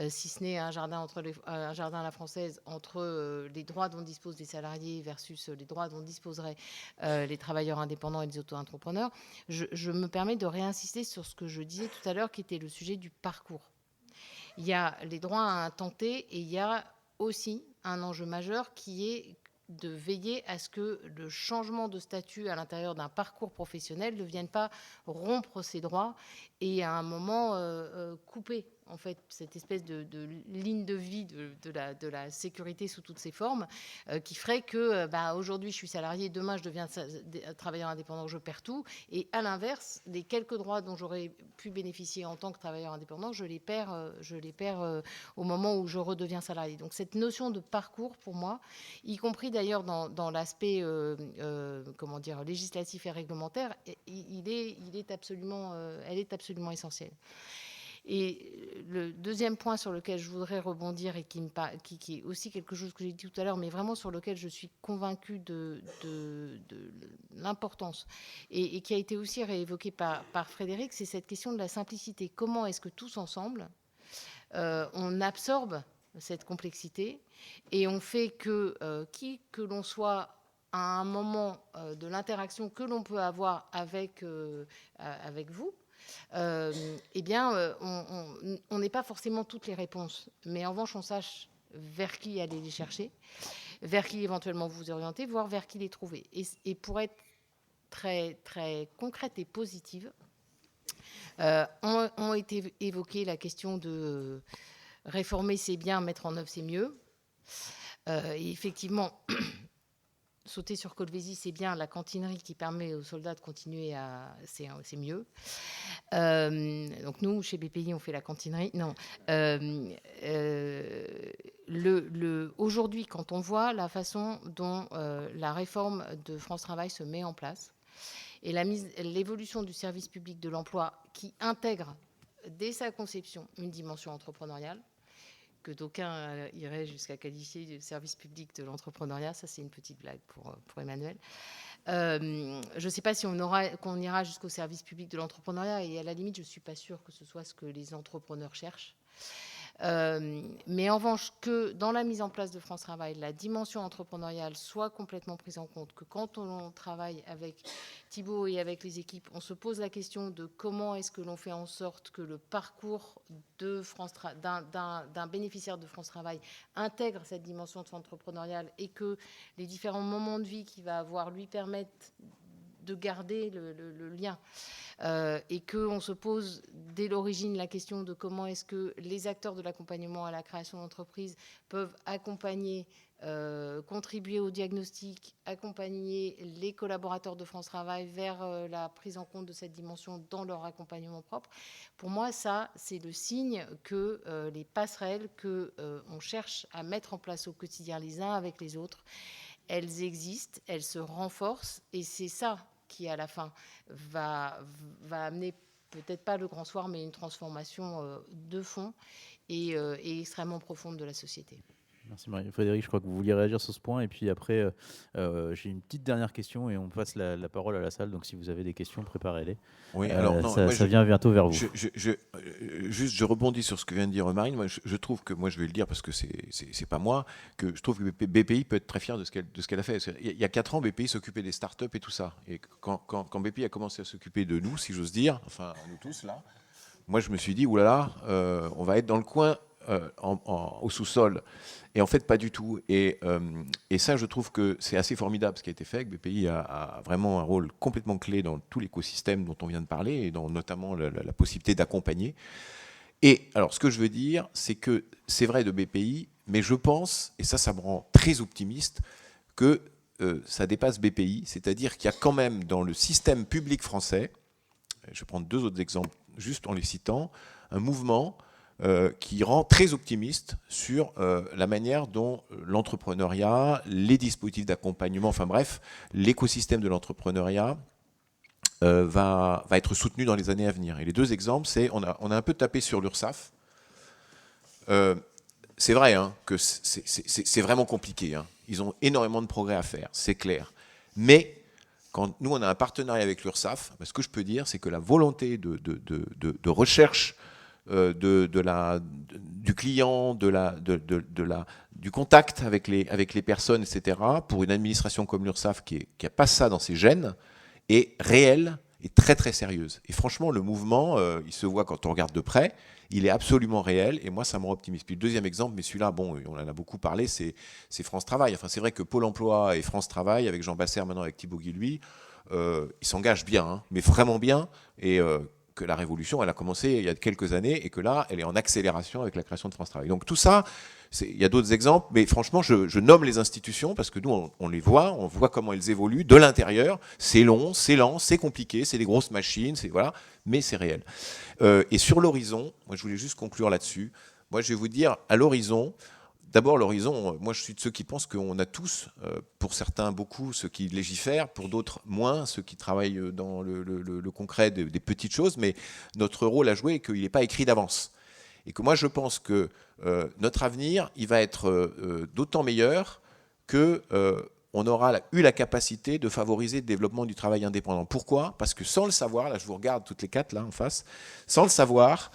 si ce n'est un jardin à la française, entre les droits dont disposent les salariés versus les droits dont disposeraient les travailleurs indépendants et les auto-entrepreneurs. Je me permets de réinsister sur ce que je disais tout à l'heure, qui était le sujet du parcours. Il y a les droits à un temps T et il y a aussi un enjeu majeur qui est de veiller à ce que le changement de statut à l'intérieur d'un parcours professionnel ne vienne pas rompre ses droits et à un moment couper en fait cette espèce de ligne de vie de la sécurité sous toutes ses formes qui ferait que aujourd'hui je suis salarié, demain je deviens travailleur indépendant, je perds tout, et à l'inverse, les quelques droits dont j'aurais pu bénéficier en tant que travailleur indépendant, je les perds au moment où je redeviens salarié. Donc cette notion de parcours pour moi, y compris d'ailleurs dans l'aspect législatif et réglementaire, elle est absolument essentielle. Et le deuxième point sur lequel je voudrais rebondir et qui est aussi quelque chose que j'ai dit tout à l'heure, mais vraiment sur lequel je suis convaincue de l'importance et qui a été aussi réévoqué par Frédéric, c'est cette question de la simplicité. Comment est-ce que tous ensemble, on absorbe cette complexité et on fait que qui que l'on soit à un moment de l'interaction que l'on peut avoir avec vous, on n'ait pas forcément toutes les réponses, mais en revanche on sache vers qui aller les chercher, vers qui éventuellement vous orienter, voire vers qui les trouver. Et pour être très, très concrète et positive, ont été évoquées la question de réformer c'est bien, mettre en œuvre c'est mieux. Et effectivement, sauter sur Colvézi, c'est bien, la cantinerie qui permet aux soldats de continuer c'est mieux. Donc nous, chez BPI, on fait la cantinerie. Non. Aujourd'hui, quand on voit la façon dont la réforme de France Travail se met en place et l'évolution du service public de l'emploi qui intègre dès sa conception une dimension entrepreneuriale, que d'aucuns iraient jusqu'à qualifier de service public de l'entrepreneuriat. Ça, c'est une petite blague pour Emmanuel. Je ne sais pas si qu'on ira jusqu'au service public de l'entrepreneuriat, et à la limite, je ne suis pas sûre que ce soit ce que les entrepreneurs cherchent. Mais en revanche, que dans la mise en place de France Travail, la dimension entrepreneuriale soit complètement prise en compte, que quand on travaille avec Thibault et avec les équipes, on se pose la question de comment est-ce que l'on fait en sorte que le parcours d'un bénéficiaire de France Travail intègre cette dimension entrepreneuriale et que les différents moments de vie qu'il va avoir lui permettent de garder le lien. Et qu'on se pose dès l'origine la question de comment est-ce que les acteurs de l'accompagnement à la création d'entreprise peuvent accompagner, contribuer au diagnostic, accompagner les collaborateurs de France Travail vers la prise en compte de cette dimension dans leur accompagnement propre. Pour moi, ça, c'est le signe que les passerelles qu'on cherche à mettre en place au quotidien les uns avec les autres, elles existent, elles se renforcent, et c'est ça qui, à la fin, va amener, peut-être pas le grand soir, mais une transformation de fond et extrêmement profonde de la société. Merci Marie. Frédéric, je crois que vous vouliez réagir sur ce point. Et puis après, j'ai une petite dernière question et on passe la parole à la salle. Donc si vous avez des questions, préparez-les. Oui, alors, ça vient bientôt vers vous. Je rebondis sur ce que vient de dire Marine. Moi, je trouve que, moi je vais le dire parce que c'est pas moi, que je trouve que BPI peut être très fier de ce qu'elle a fait. Il y a 4 ans, BPI s'occupait des startups et tout ça. Et quand BPI a commencé à s'occuper de nous, si j'ose dire, enfin nous tous là, moi je me suis dit, oulala, on va être dans le coin au sous-sol. Et en fait, pas du tout. Et ça, je trouve que c'est assez formidable ce qui a été fait. BPI a vraiment un rôle complètement clé dans tout l'écosystème dont on vient de parler, et dans notamment la possibilité d'accompagner. Et alors, ce que je veux dire, c'est que c'est vrai de BPI, mais je pense, et ça me rend très optimiste, que ça dépasse BPI, c'est-à-dire qu'il y a quand même dans le système public français, je vais prendre 2 autres exemples, juste en les citant, un mouvement qui rend très optimiste sur la manière dont l'entrepreneuriat, les dispositifs d'accompagnement, enfin bref, l'écosystème de l'entrepreneuriat va être soutenu dans les années à venir. Et les deux exemples, c'est on a un peu tapé sur l'URSSAF. C'est vrai que c'est vraiment compliqué. Ils ont énormément de progrès à faire, c'est clair. Mais quand nous, on a un partenariat avec l'URSSAF, ce que je peux dire, c'est que la volonté de recherche du client, du contact avec les personnes, etc., pour une administration comme l'URSSAF qui n'a pas ça dans ses gènes, est réelle et très très sérieuse. Et franchement, le mouvement, il se voit quand on regarde de près, il est absolument réel, et moi, ça me rend optimiste. Puis le deuxième exemple, mais celui-là, bon, on en a beaucoup parlé, c'est France Travail. Enfin, c'est vrai que Pôle emploi et France Travail, avec Jean Basser, maintenant avec Thibaut Guilluy, ils s'engagent bien, mais vraiment bien, et que la révolution, elle a commencé il y a quelques années, et que là, elle est en accélération avec la création de France Travail. Donc tout ça, il y a d'autres exemples, mais franchement, je nomme les institutions, parce que nous, on les voit, on voit comment elles évoluent de l'intérieur. C'est long, c'est lent, c'est compliqué, c'est des grosses machines, voilà, mais c'est réel. Et sur l'horizon, moi je voulais juste conclure là-dessus, moi je vais vous dire, à l'horizon, d'abord l'horizon, moi je suis de ceux qui pensent qu'on a tous, pour certains beaucoup, ceux qui légifèrent, pour d'autres moins, ceux qui travaillent dans le concret des petites choses, mais notre rôle à jouer est qu'il n'est pas écrit d'avance. Et que moi je pense que notre avenir, il va être d'autant meilleur que on aura eu la capacité de favoriser le développement du travail indépendant. Pourquoi ? Parce que sans le savoir, là je vous regarde toutes les quatre là en face, sans le savoir,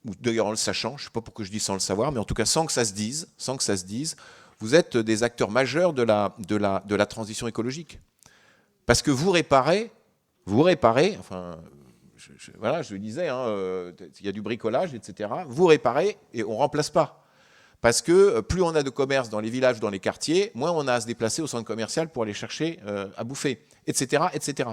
ou d'ailleurs en le sachant, je ne sais pas pourquoi je dis sans le savoir, mais en tout cas sans que ça se dise, vous êtes des acteurs majeurs de la transition écologique. Parce que vous réparez, enfin, voilà, je le disais, il y a du bricolage, etc. Vous réparez et on ne remplace pas. Parce que plus on a de commerce dans les villages, dans les quartiers, moins on a à se déplacer au centre commercial pour aller chercher à bouffer, etc., etc.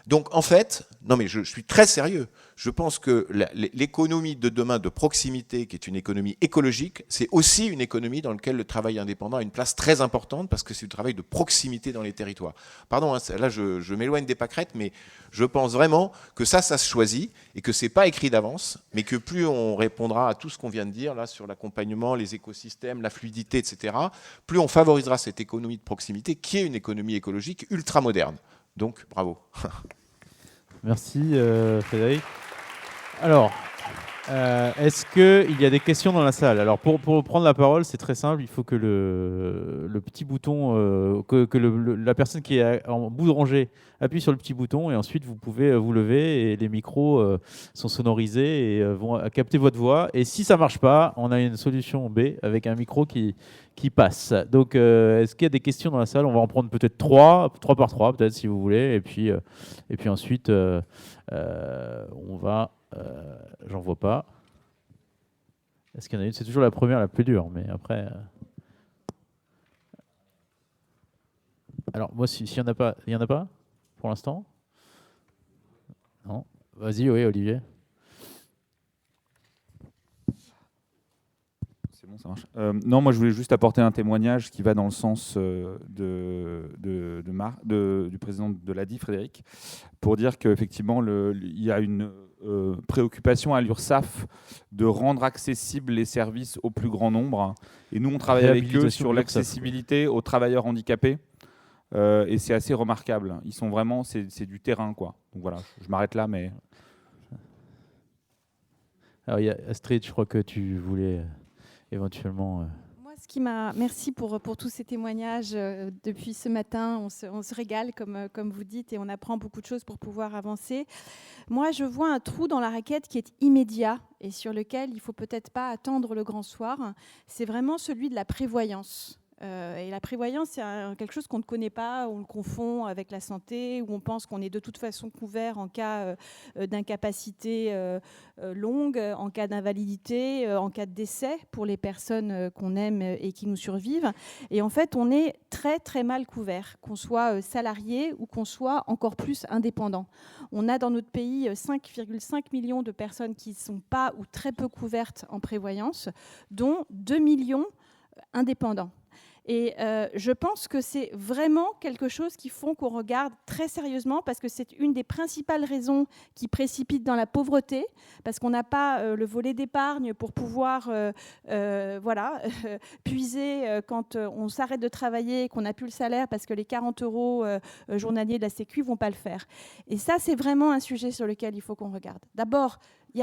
Donc en fait, non mais je suis très sérieux, je pense que l'économie de demain de proximité, qui est une économie écologique, c'est aussi une économie dans laquelle le travail indépendant a une place très importante, parce que c'est du travail de proximité dans les territoires. Pardon, là je m'éloigne des pâquerettes, mais je pense vraiment que ça se choisit, et que c'est pas écrit d'avance, mais que plus on répondra à tout ce qu'on vient de dire, là, sur l'accompagnement, les écosystèmes, la fluidité, etc., plus on favorisera cette économie de proximité, qui est une économie écologique ultra moderne. Donc, bravo. Merci Frédéric. Alors, est-ce qu'il y a des questions dans la salle ? Alors, pour prendre la parole, c'est très simple. Il faut que le petit bouton, que la personne qui est en bout de rangée appuie sur le petit bouton, et ensuite vous pouvez vous lever, et les micros sont sonorisés et vont capter votre voix. Et si ça ne marche pas, on a une solution B avec un micro qui passe. Donc, est-ce qu'il y a des questions dans la salle ? On va en prendre peut-être 3 par 3, peut-être, si vous voulez. Et puis ensuite, on va... j'en vois pas. Est-ce qu'il y en a une ? C'est toujours la première, la plus dure, mais après... Alors, moi, s'il n'y en a pas, il n'y en a pas pour l'instant ? Non. Vas-y, oui, Olivier. C'est bon, ça marche. Non, moi je voulais juste apporter un témoignage qui va dans le sens du président de l'ADI, Frédéric, pour dire qu'effectivement il y a une préoccupation à l'URSSAF de rendre accessibles les services au plus grand nombre. Et nous, on travaille avec eux sur l'accessibilité aux travailleurs handicapés. Et c'est assez remarquable. Ils sont vraiment, c'est du terrain, quoi. Donc voilà, je m'arrête là, mais... Alors, il y a Astrid, je crois que tu voulais... éventuellement. Moi, merci pour tous ces témoignages. Depuis ce matin, on se régale, comme vous dites, et on apprend beaucoup de choses pour pouvoir avancer. Moi, je vois un trou dans la raquette qui est immédiat et sur lequel il ne faut peut-être pas attendre le grand soir. C'est vraiment celui de la prévoyance. Et la prévoyance, c'est quelque chose qu'on ne connaît pas, on le confond avec la santé, où on pense qu'on est de toute façon couvert en cas d'incapacité longue, en cas d'invalidité, en cas de décès pour les personnes qu'on aime et qui nous survivent. Et en fait, on est très très mal couvert, qu'on soit salarié ou qu'on soit encore plus indépendant. On a dans notre pays 5,5 millions de personnes qui ne sont pas ou très peu couvertes en prévoyance, dont 2 millions indépendants. Et je pense que c'est vraiment quelque chose qu'il faut qu'on regarde très sérieusement, parce que c'est une des principales raisons qui précipite dans la pauvreté, parce qu'on n'a pas le volet d'épargne pour pouvoir puiser quand on s'arrête de travailler et qu'on n'a plus le salaire, parce que les 40 € journaliers de la Sécu ne vont pas le faire. Et ça, c'est vraiment un sujet sur lequel il faut qu'on regarde. D'abord,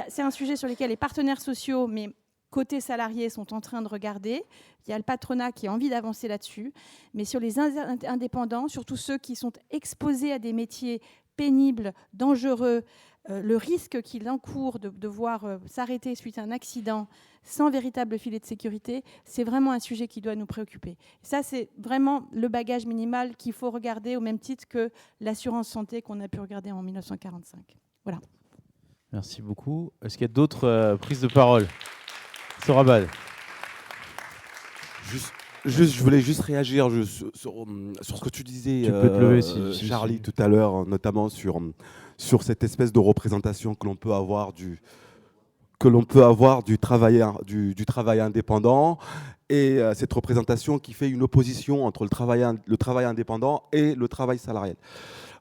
c'est un sujet sur lequel les partenaires sociaux, mais côté salariés, sont en train de regarder. Il y a le patronat qui a envie d'avancer là-dessus. Mais sur les indépendants, surtout ceux qui sont exposés à des métiers pénibles, dangereux, le risque qu'ils encourent de devoir s'arrêter suite à un accident sans véritable filet de sécurité, c'est vraiment un sujet qui doit nous préoccuper. Ça, c'est vraiment le bagage minimal qu'il faut regarder au même titre que l'assurance santé qu'on a pu regarder en 1945. Voilà. Merci beaucoup. Est-ce qu'il y a d'autres prises de parole? Sorabad. Je voulais juste réagir sur ce que tu disais, tu peux te lever, si Charlie, tout à l'heure, notamment sur cette espèce de représentation que l'on peut avoir du travail indépendant, et cette représentation qui fait une opposition entre le travail indépendant et le travail salarial.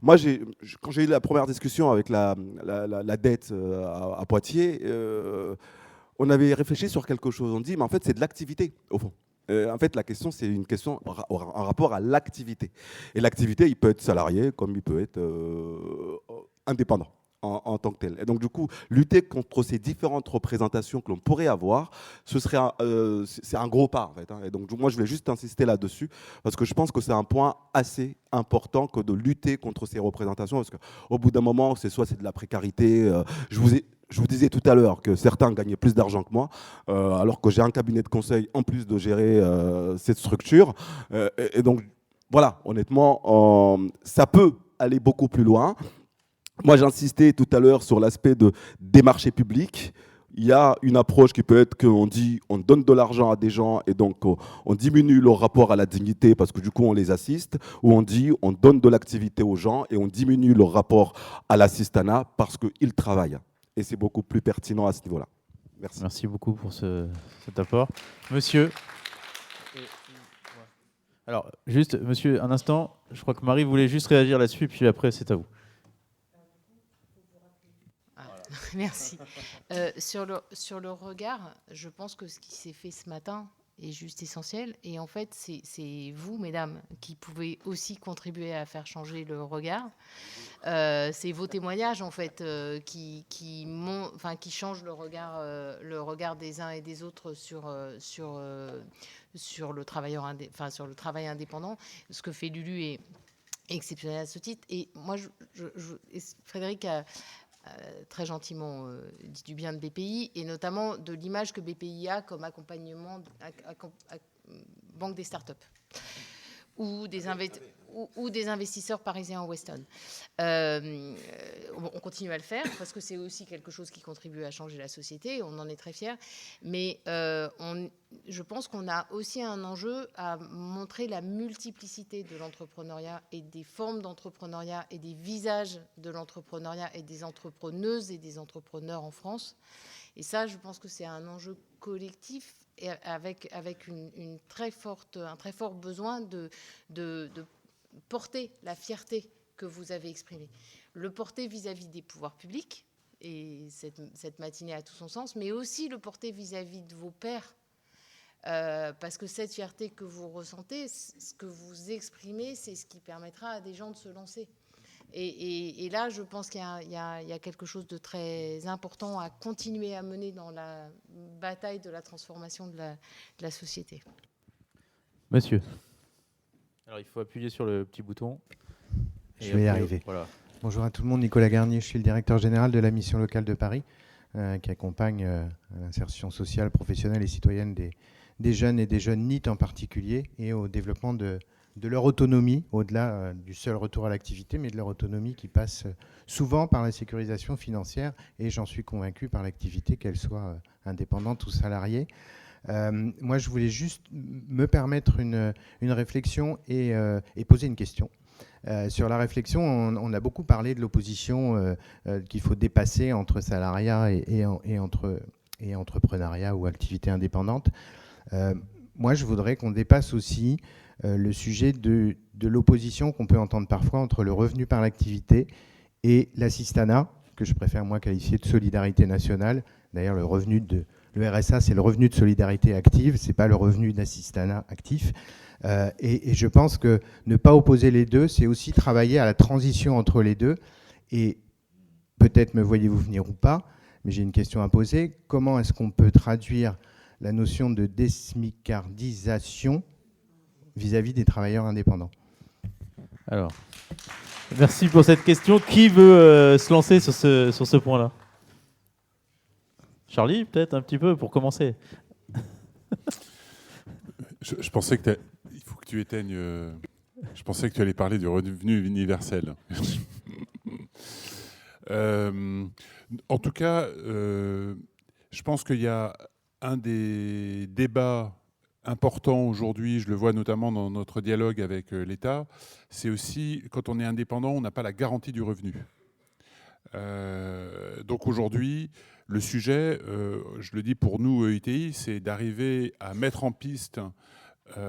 Moi, quand j'ai eu la première discussion avec la dette à Poitiers, on avait réfléchi sur quelque chose. On dit, mais en fait, c'est de l'activité, au fond. En fait, la question, c'est une question en rapport à l'activité. Et l'activité, il peut être salarié comme il peut être indépendant en tant que tel. Et donc, du coup, lutter contre ces différentes représentations que l'on pourrait avoir, c'est un gros pas, en fait. Et donc, moi, je voulais juste insister là-dessus, parce que je pense que c'est un point assez important que de lutter contre ces représentations, parce qu'au bout d'un moment, c'est de la précarité. Je vous disais tout à l'heure que certains gagnaient plus d'argent que moi, alors que j'ai un cabinet de conseil en plus de gérer cette structure. Et donc, voilà, honnêtement, ça peut aller beaucoup plus loin. Moi, j'insistais tout à l'heure sur l'aspect des marchés publics. Il y a une approche qui peut être qu'on dit on donne de l'argent à des gens et donc on diminue leur rapport à la dignité parce que du coup on les assiste, ou on dit on donne de l'activité aux gens et on diminue leur rapport à l'assistanat parce qu'ils travaillent. Et c'est beaucoup plus pertinent à ce niveau-là. Merci. Merci beaucoup pour cet apport. Monsieur. Alors, juste, monsieur, un instant. Je crois que Marie voulait juste réagir là-dessus, puis après, c'est à vous. Merci. Sur le regard, je pense que ce qui s'est fait ce matin est juste essentiel. Et en fait, c'est vous, mesdames, qui pouvez aussi contribuer à faire changer le regard. C'est vos témoignages, en fait, qui changent le regard des uns et des autres sur le travail indépendant. Ce que fait Lulu est exceptionnel à ce titre. Et moi, Frédéric a très gentiment dit du bien de BPI, et notamment de l'image que BPI a comme accompagnement banque des startups ou des investisseurs parisiens en Weston. On continue à le faire parce que c'est aussi quelque chose qui contribue à changer la société, on en est très fiers, mais je pense qu'on a aussi un enjeu à montrer la multiplicité de l'entrepreneuriat et des formes d'entrepreneuriat et des visages de l'entrepreneuriat et des entrepreneuses et des entrepreneurs en France. Et ça, je pense que c'est un enjeu collectif et avec un très fort besoin de porter la fierté que vous avez exprimée. Le porter vis-à-vis des pouvoirs publics, et cette matinée a tout son sens, mais aussi le porter vis-à-vis de vos pairs. Parce que cette fierté que vous ressentez, ce que vous exprimez, c'est ce qui permettra à des gens de se lancer. Et là, je pense qu'il y a quelque chose de très important à continuer à mener dans la bataille de la transformation de la société. Monsieur. Alors, il faut appuyer sur le petit bouton. Je vais y arriver. Voilà. Bonjour à tout le monde, Nicolas Garnier, je suis le directeur général de la mission locale de Paris, qui accompagne l'insertion sociale, professionnelle et citoyenne des jeunes et des jeunes NEET en particulier, et au développement de leur autonomie, au-delà du seul retour à l'activité, mais de leur autonomie qui passe souvent par la sécurisation financière, et j'en suis convaincu par l'activité, qu'elle soit indépendante ou salariée. Moi, je voulais juste me permettre une réflexion et poser une question. Sur la réflexion, on a beaucoup parlé de l'opposition qu'il faut dépasser entre salariat et entrepreneuriat ou activité indépendante. moi, je voudrais qu'on dépasse aussi le sujet de l'opposition qu'on peut entendre parfois entre le revenu par l'activité et l'assistanat, que je préfère moi qualifier de solidarité nationale. D'ailleurs, le RSA, c'est le revenu de solidarité active, c'est pas le revenu d'assistanat actif. Et je pense que ne pas opposer les deux, c'est aussi travailler à la transition entre les deux. Et peut-être me voyez-vous venir ou pas, mais j'ai une question à poser. Comment est-ce qu'on peut traduire la notion de désmicardisation vis-à-vis des travailleurs indépendants? Alors, merci pour cette question. Qui veut se lancer sur ce point-là? Charlie, peut-être un petit peu pour commencer. Je pensais que il faut que tu éteignes. Je pensais que tu allais parler du revenu universel. En tout cas, je pense qu'il y a un des débats importants aujourd'hui, je le vois notamment dans notre dialogue avec l'État, c'est aussi, quand on est indépendant, on n'a pas la garantie du revenu. Donc aujourd'hui, le sujet, je le dis pour nous, EITI, c'est d'arriver à mettre en piste,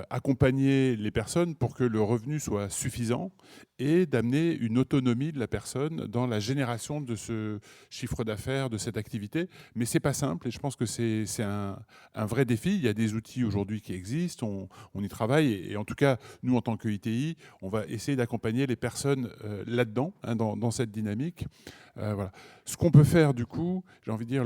accompagner les personnes pour que le revenu soit suffisant et d'amener une autonomie de la personne dans la génération de ce chiffre d'affaires, de cette activité. Mais ce n'est pas simple et je pense que c'est un vrai défi. Il y a des outils aujourd'hui qui existent, on y travaille et en tout cas, nous en tant que EITI, on va essayer d'accompagner les personnes là-dedans, hein, dans cette dynamique. Voilà. Ce qu'on peut faire du coup, j'ai envie de dire,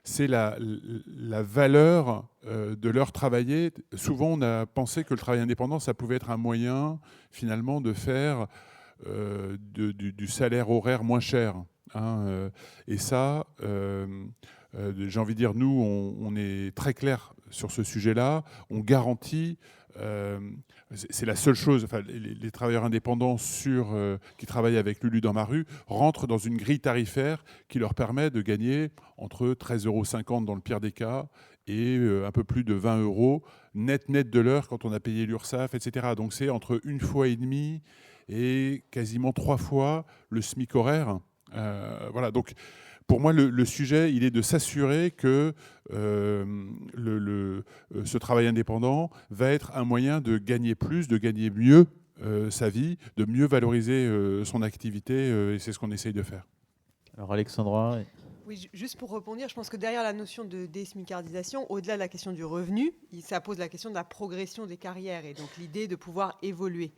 c'est la valeur de leur travailler. Souvent, on a pensé que le travail indépendant, ça pouvait être un moyen finalement de faire du salaire horaire moins cher. Hein, et ça, j'ai envie de dire, nous, on est très clair sur ce sujet-là. On garantit... c'est la seule chose, enfin, les travailleurs indépendants qui travaillent avec Lulu dans ma rue rentrent dans une grille tarifaire qui leur permet de gagner entre 13,50 € dans le pire des cas et un peu plus de 20 € net de l'heure quand on a payé l'URSSAF, etc. Donc c'est entre 1,5 fois et quasiment 3 fois le SMIC horaire. Voilà, donc pour moi, le sujet, il est de s'assurer que ce travail indépendant va être un moyen de gagner plus, de gagner mieux sa vie, de mieux valoriser son activité, et c'est ce qu'on essaye de faire. Alors Alexandra... Oui, juste pour rebondir, je pense que derrière la notion de désmicardisation, au-delà de la question du revenu, ça pose la question de la progression des carrières et donc l'idée de pouvoir évoluer.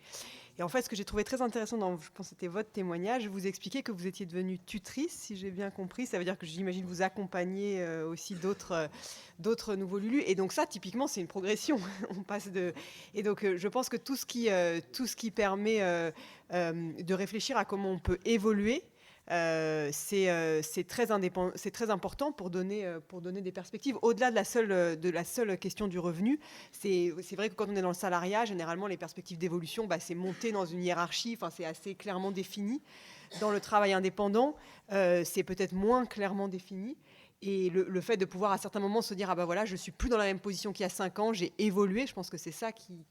Et en fait, ce que j'ai trouvé très intéressant je pense que c'était votre témoignage, vous expliquez que vous étiez devenue tutrice, si j'ai bien compris. Ça veut dire que j'imagine vous accompagnez aussi d'autres nouveaux Lulu. Et donc ça, typiquement, c'est une progression. On passe Et donc, je pense que tout ce qui permet de réfléchir à comment on peut évoluer, c'est très important pour donner des perspectives au-delà de la seule question du revenu. C'est vrai que quand on est dans le salariat, généralement les perspectives d'évolution, c'est monter dans une hiérarchie, c'est assez clairement défini. Dans le travail indépendant, c'est peut-être moins clairement défini. Et le fait de pouvoir à certains moments se dire voilà, je suis plus dans la même position qu'il y a 5 ans, j'ai évolué, je pense que c'est ça qui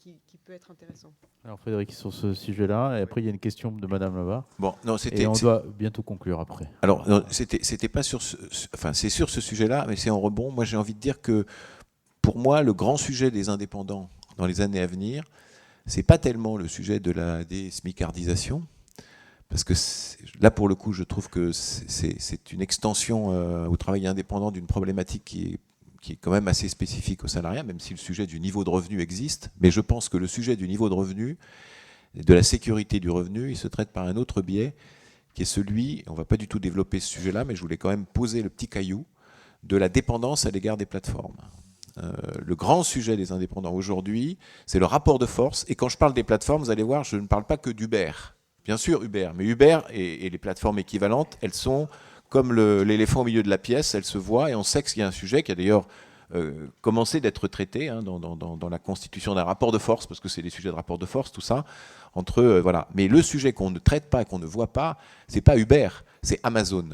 peut être intéressant. Alors Frédéric, sur ce sujet-là, et après il y a une question de Madame là-bas. Bon, non, et on doit bientôt conclure après. Alors, c'était pas sur c'est sur ce sujet-là, mais c'est en rebond. Moi, j'ai envie de dire que pour moi, le grand sujet des indépendants dans les années à venir, c'est pas tellement le sujet de la désmicardisation. Parce que là, pour le coup, je trouve que c'est une extension au travail indépendant d'une problématique qui est quand même assez spécifique au salariat, même si le sujet du niveau de revenu existe. Mais je pense que le sujet du niveau de revenu, de la sécurité du revenu, il se traite par un autre biais, qui est celui, on ne va pas du tout développer ce sujet-là, mais je voulais quand même poser le petit caillou, de la dépendance à l'égard des plateformes. Le grand sujet des indépendants aujourd'hui, c'est le rapport de force. Et quand je parle des plateformes, vous allez voir, je ne parle pas que d'Uber. Bien sûr, Uber. Mais Uber et les plateformes équivalentes, elles sont comme l'éléphant au milieu de la pièce, elles se voient et on sait qu'il y a un sujet qui a d'ailleurs commencé d'être traité dans la constitution d'un rapport de force, parce que c'est des sujets de rapport de force, tout ça, entre voilà. Mais le sujet qu'on ne traite pas, qu'on ne voit pas, c'est pas Uber, c'est Amazon.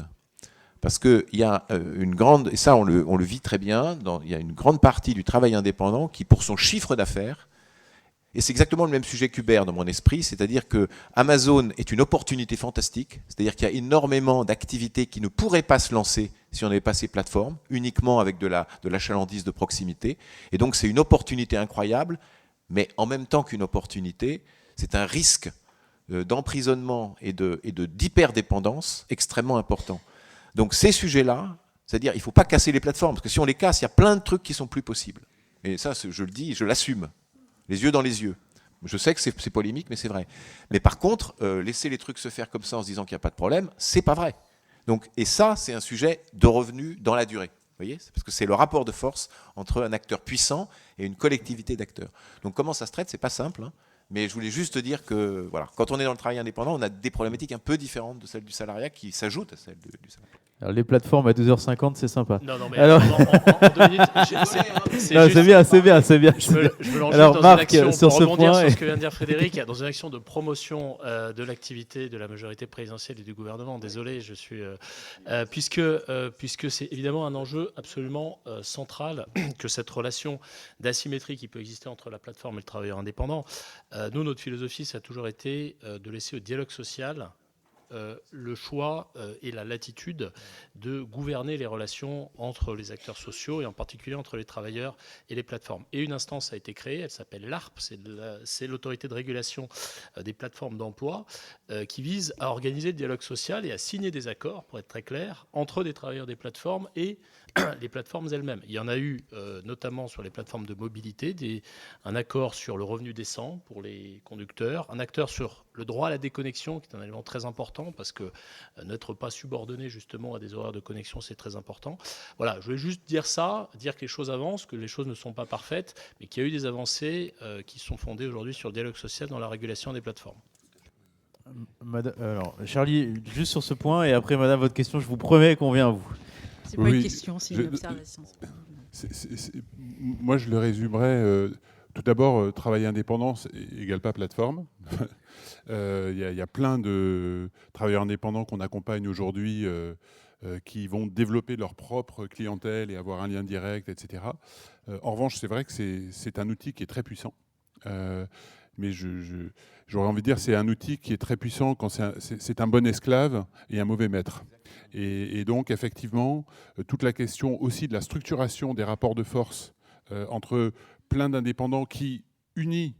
Parce qu'il y a une grande, et ça on le vit très bien, il y a une grande partie du travail indépendant qui, pour son chiffre d'affaires, Et c'est exactement le même sujet qu'Uber dans mon esprit, c'est-à-dire que Amazon est une opportunité fantastique, c'est-à-dire qu'il y a énormément d'activités qui ne pourraient pas se lancer si on n'avait pas ces plateformes, uniquement avec de la chalandise de proximité. Et donc c'est une opportunité incroyable, mais en même temps qu'une opportunité, c'est un risque d'emprisonnement et d'hyperdépendance extrêmement important. Donc ces sujets-là, c'est-à-dire il ne faut pas casser les plateformes, parce que si on les casse, il y a plein de trucs qui sont plus possibles. Et ça, je le dis, je l'assume. Les yeux dans les yeux. Je sais que c'est polémique, mais c'est vrai. Mais par contre, laisser les trucs se faire comme ça en se disant qu'il n'y a pas de problème, c'est pas vrai. Donc, et ça, c'est un sujet de revenu dans la durée. Vous voyez ? Parce que c'est le rapport de force entre un acteur puissant et une collectivité d'acteurs. Donc comment ça se traite ? C'est pas simple, hein. Mais je voulais juste dire que voilà, quand on est dans le travail indépendant, on a des problématiques un peu différentes de celles du salariat qui s'ajoutent à celles du salariat. Alors, les plateformes à 12h50, c'est sympa. Non, mais alors... en 2 minutes, c'est bien. Je me lance alors, dans Marc, une action, sur pour ce rebondir point, sur ce que vient de dire Frédéric, dans une action de promotion de l'activité de la majorité présidentielle et du gouvernement. Désolé, je suis puisque c'est évidemment un enjeu absolument central que cette relation d'asymétrie qui peut exister entre la plateforme et le travailleur indépendant. Nous, notre philosophie, ça a toujours été de laisser au dialogue social le choix et la latitude de gouverner les relations entre les acteurs sociaux et en particulier entre les travailleurs et les plateformes. Et une instance a été créée, elle s'appelle l'ARP, c'est l'autorité de régulation des plateformes d'emploi qui vise à organiser le dialogue social et à signer des accords, pour être très clair, entre des travailleurs des plateformes et les plateformes elles-mêmes. Il y en a eu notamment sur les plateformes de mobilité, un accord sur le revenu décent pour les conducteurs, un accord sur le droit à la déconnexion, qui est un élément très important, parce que n'être pas subordonné justement à des horaires de connexion, c'est très important. Voilà, je voulais juste dire ça, dire que les choses avancent, que les choses ne sont pas parfaites, mais qu'il y a eu des avancées qui sont fondées aujourd'hui sur le dialogue social dans la régulation des plateformes. Alors, Charlie, juste sur ce point, et après, madame, votre question, je vous promets qu'on vient à vous. C'est pas une question, c'est une observation. Moi, je le résumerais. Tout d'abord, travail indépendant égale pas plateforme. Il y a plein de travailleurs indépendants qu'on accompagne aujourd'hui qui vont développer leur propre clientèle et avoir un lien direct, etc. En revanche, c'est vrai que c'est un outil qui est très puissant. Mais j'aurais envie de dire c'est un outil qui est très puissant quand c'est un bon esclave et un mauvais maître. Et donc, effectivement, toute la question aussi de la structuration des rapports de force entre plein d'indépendants qui, unis,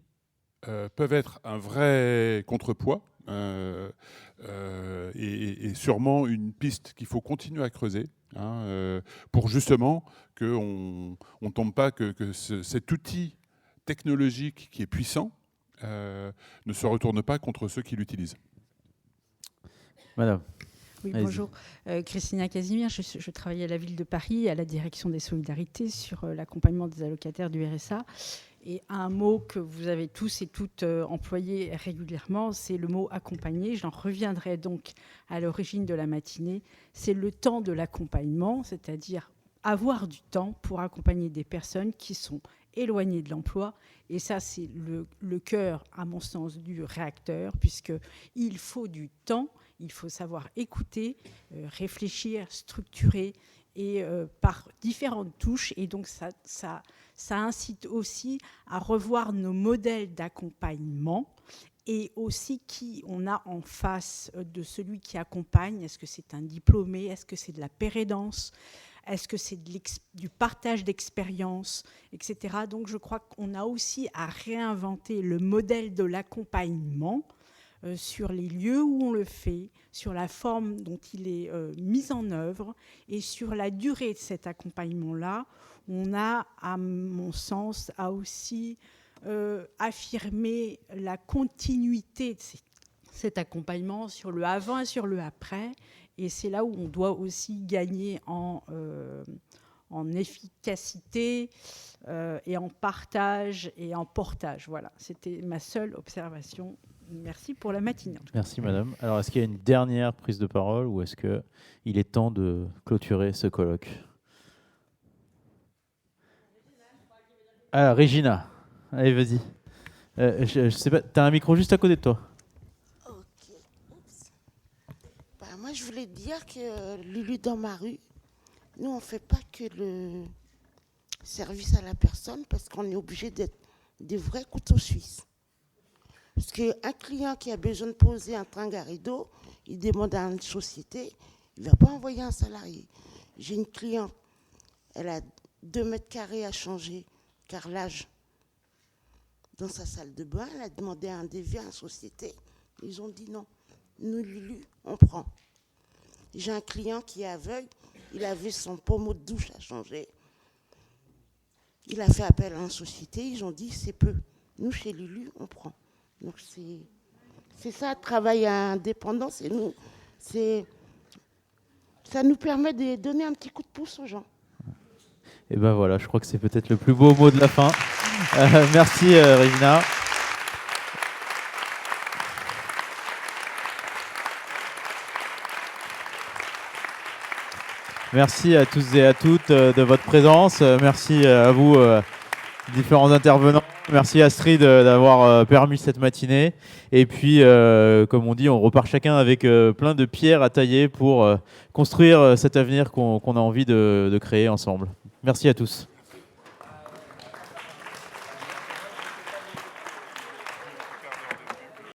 peuvent être un vrai contrepoids et sûrement une piste qu'il faut continuer à creuser pour justement qu'on ne tombe pas que cet outil technologique qui est puissant ne se retourne pas contre ceux qui l'utilisent. Madame. Oui, bonjour. Christina Casimir, je travaille à la ville de Paris, à la direction des solidarités, sur l'accompagnement des allocataires du RSA. Et un mot que vous avez tous et toutes employé régulièrement, c'est le mot accompagner. J'en reviendrai donc à l'origine de la matinée. C'est le temps de l'accompagnement, c'est-à-dire avoir du temps pour accompagner des personnes qui sont éloignées de l'emploi. Et ça, c'est le cœur, à mon sens, du réacteur, puisqu'il faut du temps. Il faut savoir écouter, réfléchir, structurer et par différentes touches. Et donc, ça incite aussi à revoir nos modèles d'accompagnement et aussi qui on a en face de celui qui accompagne. Est-ce que c'est un diplômé ? Est-ce que c'est de la pérédance ? Est-ce que c'est du partage d'expérience, etc. Donc, je crois qu'on a aussi à réinventer le modèle de l'accompagnement sur les lieux où on le fait, sur la forme dont il est mis en œuvre et sur la durée de cet accompagnement-là. On a, à mon sens, à aussi affirmer la continuité de cet accompagnement sur le avant et sur le après. Et c'est là où on doit aussi gagner en efficacité et en partage et en portage. Voilà, c'était ma seule observation. Merci pour la matinée. Merci madame. Alors est-ce qu'il y a une dernière prise de parole ou est-ce qu'il est temps de clôturer ce colloque ? Alors Régina, allez vas-y. Je sais pas, tu as un micro juste à côté de toi. Ok. Moi je voulais dire que Lulu dans ma rue, nous on ne fait pas que le service à la personne parce qu'on est obligé d'être des vrais couteaux suisses. Parce qu'un client qui a besoin de poser un tringue à rideau, il demande à une société, il ne va pas envoyer un salarié. J'ai une cliente, elle a 2 mètres carrés à changer, carrelage, dans sa salle de bain. Elle a demandé un devis à une société. Ils ont dit non. Nous, Lulu, on prend. J'ai un client qui est aveugle, il avait son pommeau de douche à changer. Il a fait appel à une société, ils ont dit c'est peu. Nous, chez Lulu, on prend. Donc c'est ça, travail indépendant, c'est nous. Ça nous permet de donner un petit coup de pouce aux gens. Et ben voilà, je crois que c'est peut-être le plus beau mot de la fin. Merci Régina. Merci à tous et à toutes de votre présence. Merci à vous, différents intervenants. Merci Astrid d'avoir permis cette matinée. Et puis, comme on dit, on repart chacun avec plein de pierres à tailler pour construire cet avenir qu'on a envie de créer ensemble. Merci à tous.